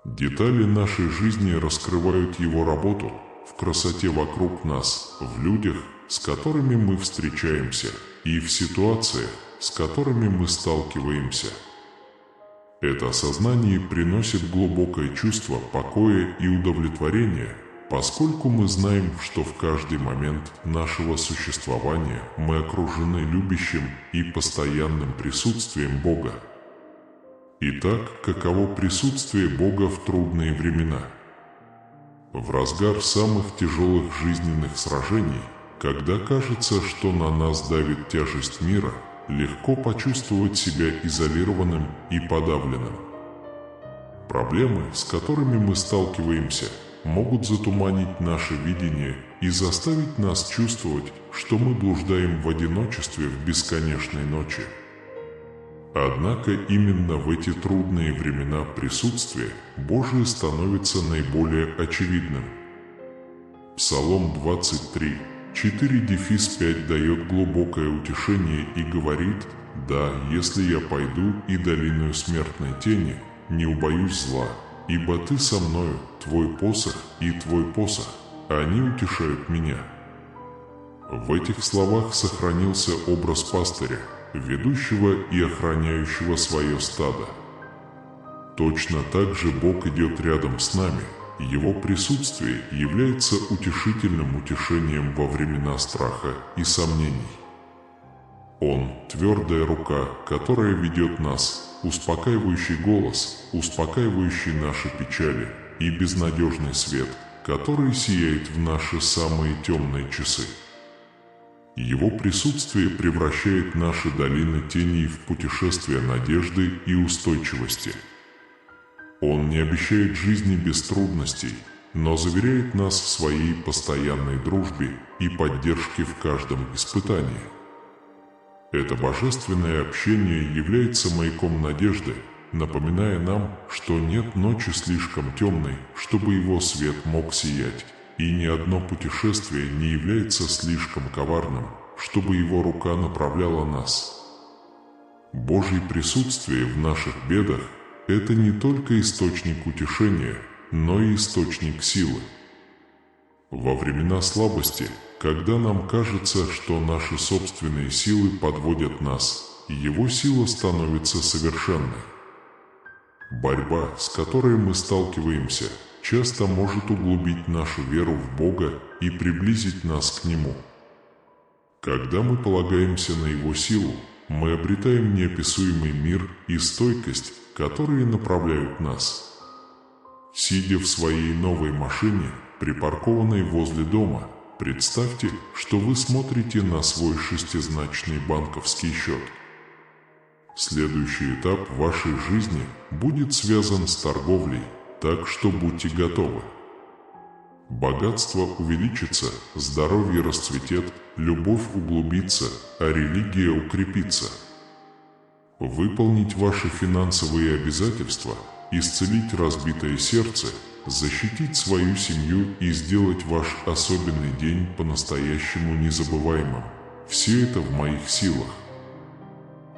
Детали нашей жизни раскрывают Его работу в красоте вокруг нас, в людях, с которыми мы встречаемся, и в ситуациях, с которыми мы сталкиваемся. Это осознание приносит глубокое чувство покоя и удовлетворения, поскольку мы знаем, что в каждый момент нашего существования мы окружены любящим и постоянным присутствием Бога. Итак, каково присутствие Бога в трудные времена? В разгар самых тяжелых жизненных сражений, когда кажется, что на нас давит тяжесть мира, легко почувствовать себя изолированным и подавленным. Проблемы, с которыми мы сталкиваемся, могут затуманить наше видение и заставить нас чувствовать, что мы блуждаем в одиночестве в бесконечной ночи. Однако именно в эти трудные времена присутствие Божие становится наиболее очевидным. Псалом 23, 4-5 дает глубокое утешение и говорит: «Да, если я пойду и долиною смертной тени, не убоюсь зла, ибо ты со мною, твой посох и твой посох, они утешают меня». В этих словах сохранился образ пастыря, ведущего и охраняющего свое стадо. Точно так же Бог идет рядом с нами, Его присутствие является утешительным утешением во времена страха и сомнений. Он – твердая рука, которая ведет нас, успокаивающий голос, успокаивающий наши печали, и безнадежный свет, который сияет в наши самые темные часы. Его присутствие превращает наши долины теней в путешествие надежды и устойчивости. Он не обещает жизни без трудностей, но заверяет нас в своей постоянной дружбе и поддержке в каждом испытании. Это божественное общение является маяком надежды, напоминая нам, что нет ночи слишком темной, чтобы его свет мог сиять, и ни одно путешествие не является слишком коварным, чтобы его рука направляла нас. Божье присутствие в наших бедах – это не только источник утешения, но и источник силы. Во времена слабости, когда нам кажется, что наши собственные силы подводят нас, Его сила становится совершенной. Борьба, с которой мы сталкиваемся, часто может углубить нашу веру в Бога и приблизить нас к Нему. Когда мы полагаемся на Его силу, мы обретаем неописуемый мир и стойкость, которые направляют нас. Сидя в своей новой машине, припаркованной возле дома, представьте, что вы смотрите на свой шестизначный банковский счет. Следующий этап вашей жизни будет связан с торговлей, так что будьте готовы. Богатство увеличится, здоровье расцветет, любовь углубится, а религия укрепится. выполнить ваши финансовые обязательства, исцелить разбитое сердце, защитить свою семью и сделать ваш особенный день по-настоящему незабываемым. Все это в моих силах.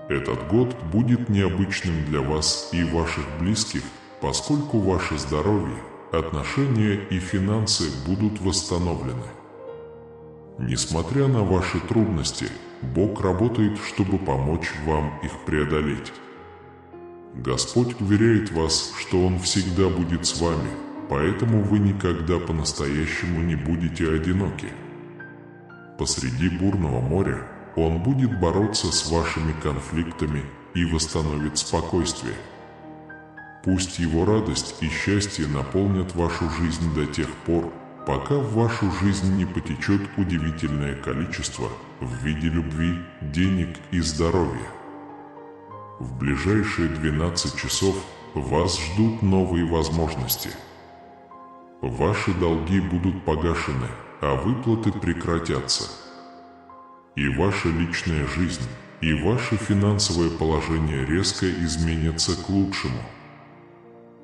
Этот год будет необычным для вас и ваших близких, поскольку ваше здоровье, отношения и финансы будут восстановлены. Несмотря на ваши трудности, Бог работает, чтобы помочь вам их преодолеть. Господь уверяет вас, что Он всегда будет с вами, поэтому вы никогда по-настоящему не будете одиноки. Посреди бурного моря Он будет бороться с вашими конфликтами и восстановит спокойствие. Пусть Его радость и счастье наполнят вашу жизнь до тех пор, пока в вашу жизнь не потечет удивительное количество в виде любви, денег и здоровья. В ближайшие 12 часов вас ждут новые возможности. Ваши долги будут погашены, а выплаты прекратятся. И ваша личная жизнь, и ваше финансовое положение резко изменятся к лучшему.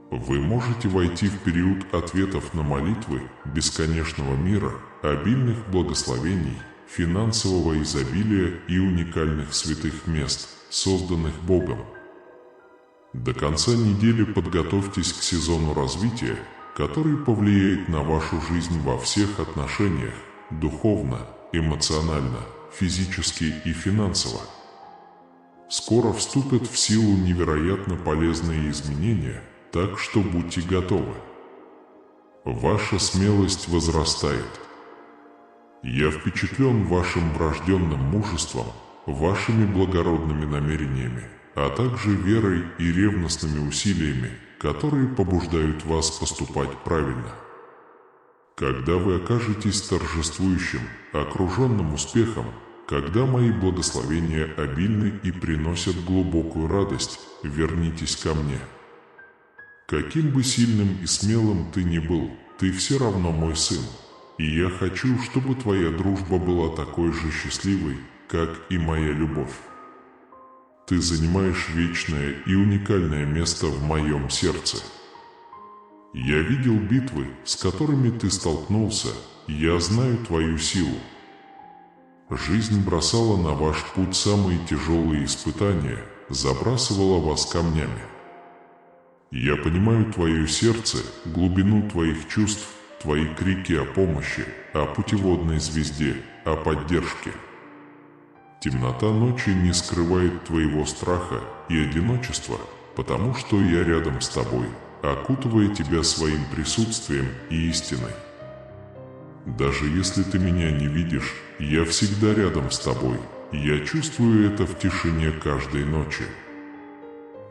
Вы можете войти в период ответов на молитвы, бесконечного мира, обильных благословений, финансового изобилия и уникальных святых мест, созданных Богом. До конца недели подготовьтесь к сезону развития, который повлияет на вашу жизнь во всех отношениях – духовно, эмоционально, физически и финансово. Скоро вступят в силу невероятно полезные изменения, так что будьте готовы. Ваша смелость возрастает. Я впечатлен вашим врожденным мужеством, вашими благородными намерениями, а также верой и ревностными усилиями, которые побуждают вас поступать правильно. Когда вы окажетесь торжествующим, окруженным успехом, когда мои благословения обильны и приносят глубокую радость, вернитесь ко мне. Каким бы сильным и смелым ты ни был, ты все равно мой сын, и я хочу, чтобы твоя дружба была такой же счастливой, как и моя любовь. Ты занимаешь вечное и уникальное место в моем сердце. Я видел битвы, с которыми ты столкнулся, и я знаю твою силу. Жизнь бросала на ваш путь самые тяжелые испытания, забрасывала вас камнями. Я понимаю твое сердце, глубину твоих чувств, твои крики о помощи, о путеводной звезде, о поддержке. Темнота ночи не скрывает твоего страха и одиночества, потому что я рядом с тобой, окутывая тебя своим присутствием и истиной. Даже если ты меня не видишь, я всегда рядом с тобой, я чувствую это в тишине каждой ночи.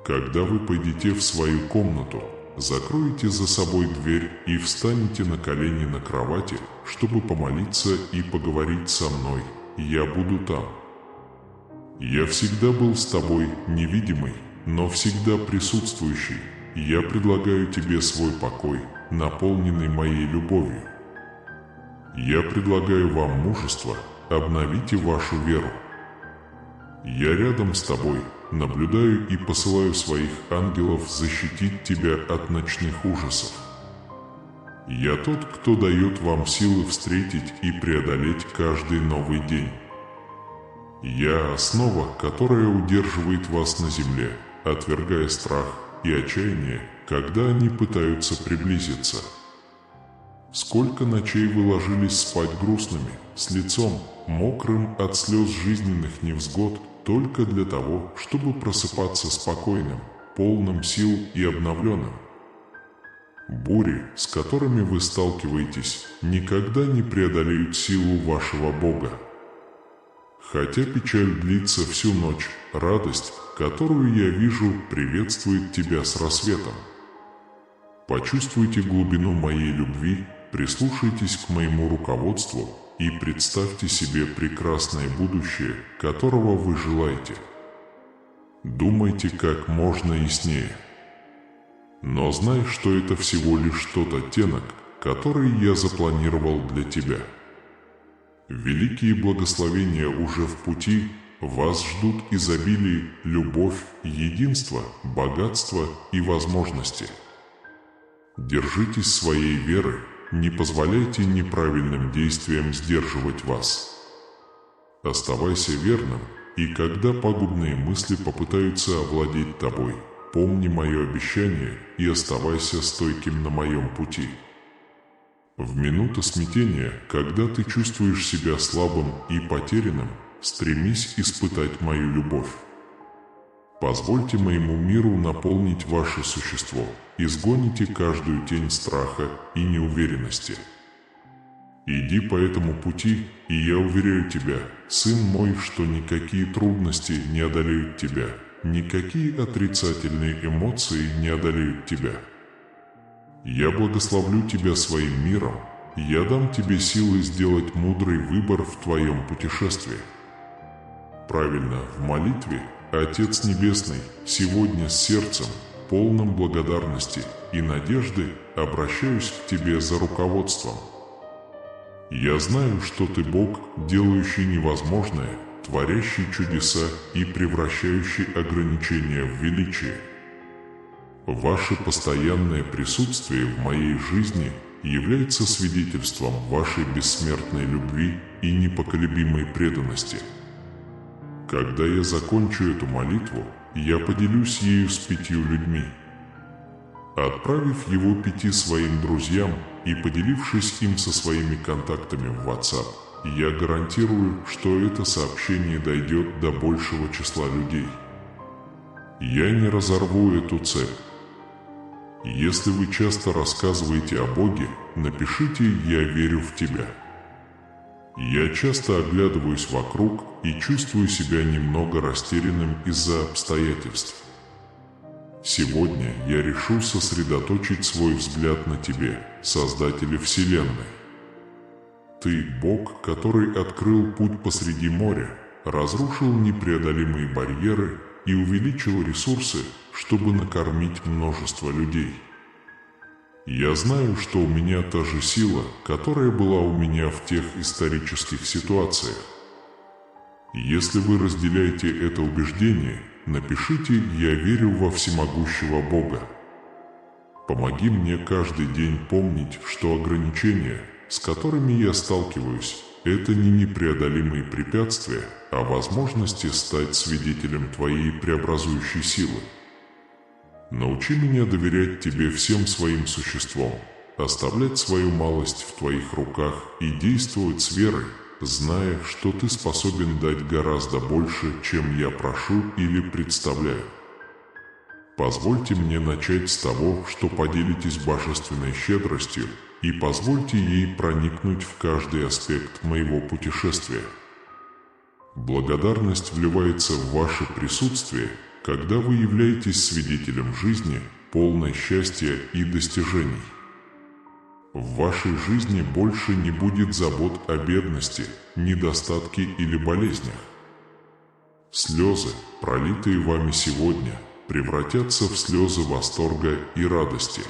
Когда вы пойдете в свою комнату, закроете за собой дверь и встанете на колени на кровати, чтобы помолиться и поговорить со мной, я буду там. Я всегда был с тобой, невидимый, но всегда присутствующий. Я предлагаю тебе свой покой, наполненный моей любовью. Я предлагаю вам мужество, обновите вашу веру. Я рядом с тобой, наблюдаю и посылаю своих ангелов защитить тебя от ночных ужасов. Я тот, кто дает вам силы встретить и преодолеть каждый новый день. Я основа, которая удерживает вас на земле, отвергая страх и отчаяние, когда они пытаются приблизиться. Сколько ночей вы ложились спать грустными, с лицом, мокрым от слез жизненных невзгод, только для того, чтобы просыпаться спокойным, полным сил и обновленным. Бури, с которыми вы сталкиваетесь, никогда не преодолеют силу вашего Бога. Хотя печаль длится всю ночь, радость, которую я вижу, приветствует тебя с рассветом. Почувствуйте глубину моей любви, прислушайтесь к моему руководству и представьте себе прекрасное будущее, которого вы желаете. Думайте как можно яснее. Но знай, что это всего лишь тот оттенок, который я запланировал для тебя. Великие благословения уже в пути, Вас ждут изобилие, любовь, единство, богатство и возможности. Держитесь своей веры, не позволяйте неправильным действиям сдерживать вас. Оставайся верным, и когда пагубные мысли попытаются овладеть тобой, помни мое обещание и оставайся стойким на моем пути. В минуты смятения, когда ты чувствуешь себя слабым и потерянным, стремись испытать мою любовь. Позвольте моему миру наполнить ваше существо, изгоните каждую тень страха и неуверенности. Иди по этому пути, и я уверяю тебя, сын мой, что никакие трудности не одолеют тебя, никакие отрицательные эмоции не одолеют тебя. Я благословлю тебя своим миром, я дам тебе силы сделать мудрый выбор в твоем путешествии. Правильно, в молитве, Отец Небесный, сегодня с сердцем, полным благодарности и надежды, обращаюсь к тебе за руководством. Я знаю, что ты Бог, делающий невозможное, творящий чудеса и превращающий ограничения в величие. Ваше постоянное присутствие в моей жизни является свидетельством вашей бессмертной любви и непоколебимой преданности. Когда я закончу эту молитву, я поделюсь ею с 5 людьми. Отправив его 5 своим друзьям и поделившись им со своими контактами в WhatsApp, я гарантирую, что это сообщение дойдет до большего числа людей. Я не разорву эту цепь. Если вы часто рассказываете о Боге, напишите «Я верю в Тебя». Я часто оглядываюсь вокруг и чувствую себя немного растерянным из-за обстоятельств. Сегодня я решу сосредоточить свой взгляд на Тебе, Создателе Вселенной. Ты – Бог, который открыл путь посреди моря, разрушил непреодолимые барьеры и увеличил ресурсы, чтобы накормить множество людей. Я знаю, что у меня та же сила, которая была у меня в тех исторических ситуациях. Если вы разделяете это убеждение, напишите «Я верю во всемогущего Бога». Помоги мне каждый день помнить, что ограничения, с которыми я сталкиваюсь, это не непреодолимые препятствия, а возможности стать свидетелем Твоей преобразующей силы. Научи меня доверять Тебе всем своим существом, оставлять свою малость в Твоих руках и действовать с верой, зная, что Ты способен дать гораздо больше, чем я прошу или представляю. Позвольте мне начать с того, что поделитесь божественной щедростью, и позвольте ей проникнуть в каждый аспект моего путешествия. Благодарность вливается в ваше присутствие, когда вы являетесь свидетелем жизни, полной счастья и достижений. В вашей жизни больше не будет забот о бедности, недостатке или болезнях. Слезы, пролитые вами сегодня, превратятся в слезы восторга и радости.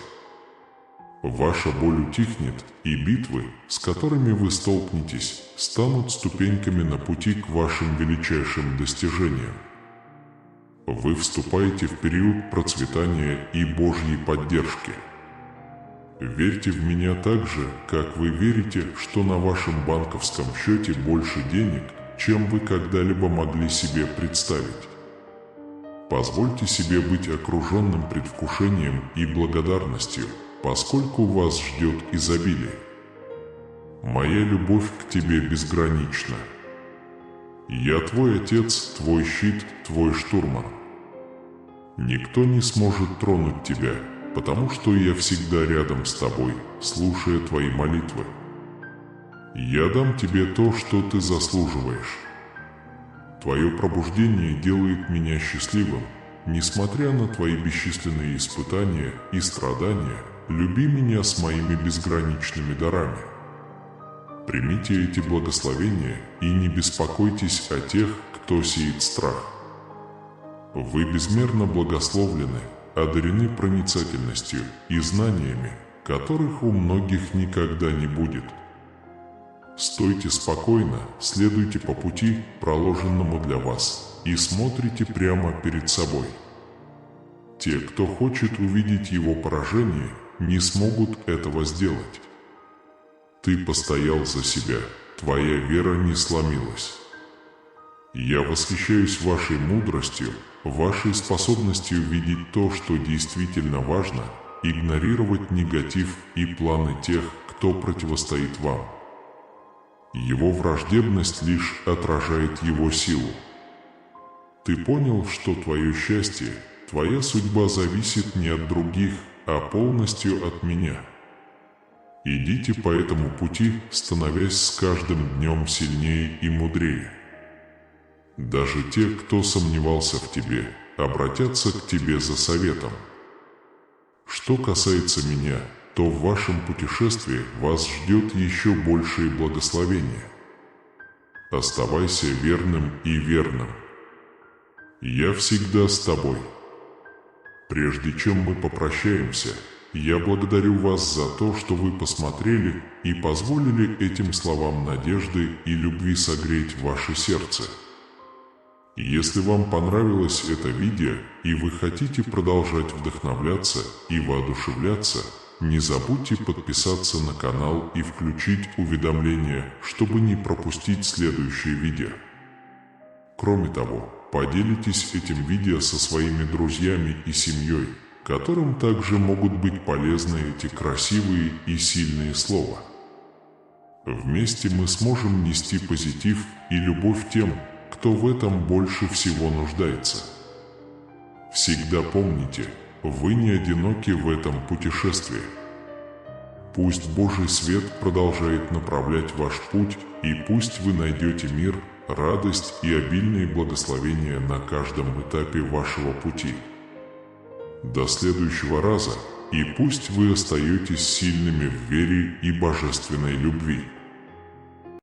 Ваша боль утихнет, и битвы, с которыми вы столкнетесь, станут ступеньками на пути к вашим величайшим достижениям. Вы вступаете в период процветания и Божьей поддержки. Верьте в меня так же, как вы верите, что на вашем банковском счете больше денег, чем вы когда-либо могли себе представить. Позвольте себе быть окруженным предвкушением и благодарностью, поскольку вас ждет изобилие. Моя любовь к тебе безгранична. Я твой отец, твой щит, твой штурман. Никто не сможет тронуть тебя, потому что я всегда рядом с тобой, слушая твои молитвы. Я дам тебе то, что ты заслуживаешь. Твое пробуждение делает меня счастливым. Несмотря на твои бесчисленные испытания и страдания, люби меня с моими безграничными дарами. Примите эти благословения и не беспокойтесь о тех, кто сеет страх. Вы безмерно благословлены, одарены проницательностью и знаниями, которых у многих никогда не будет. Стойте спокойно, следуйте по пути, проложенному для вас, и смотрите прямо перед собой. Те, кто хочет увидеть его поражение, не смогут этого сделать. Ты постоял за себя, твоя вера не сломилась. Я восхищаюсь вашей мудростью, вашей способностью видеть то, что действительно важно, игнорировать негатив и планы тех, кто противостоит вам. Его враждебность лишь отражает его силу. Ты понял, что твое счастье, твоя судьба зависит не от других, а полностью от меня. Идите по этому пути, становясь с каждым днем сильнее и мудрее. Даже те, кто сомневался в тебе, обратятся к тебе за советом. Что касается меня, то в вашем путешествии вас ждет еще большее благословение. Оставайся верным и верным. Я всегда с тобой. Прежде чем мы попрощаемся, я благодарю вас за то, что вы посмотрели и позволили этим словам надежды и любви согреть ваше сердце. Если вам понравилось это видео и вы хотите продолжать вдохновляться и воодушевляться, не забудьте подписаться на канал и включить уведомления, чтобы не пропустить следующее видео. Кроме того, поделитесь этим видео со своими друзьями и семьей, которым также могут быть полезны эти красивые и сильные слова. Вместе мы сможем нести позитив и любовь тем, кто в этом больше всего нуждается. Всегда помните, вы не одиноки в этом путешествии. Пусть Божий свет продолжает направлять ваш путь, и пусть вы найдете мир, радость и обильные благословения на каждом этапе вашего пути. До следующего раза, и пусть вы остаетесь сильными в вере и божественной любви.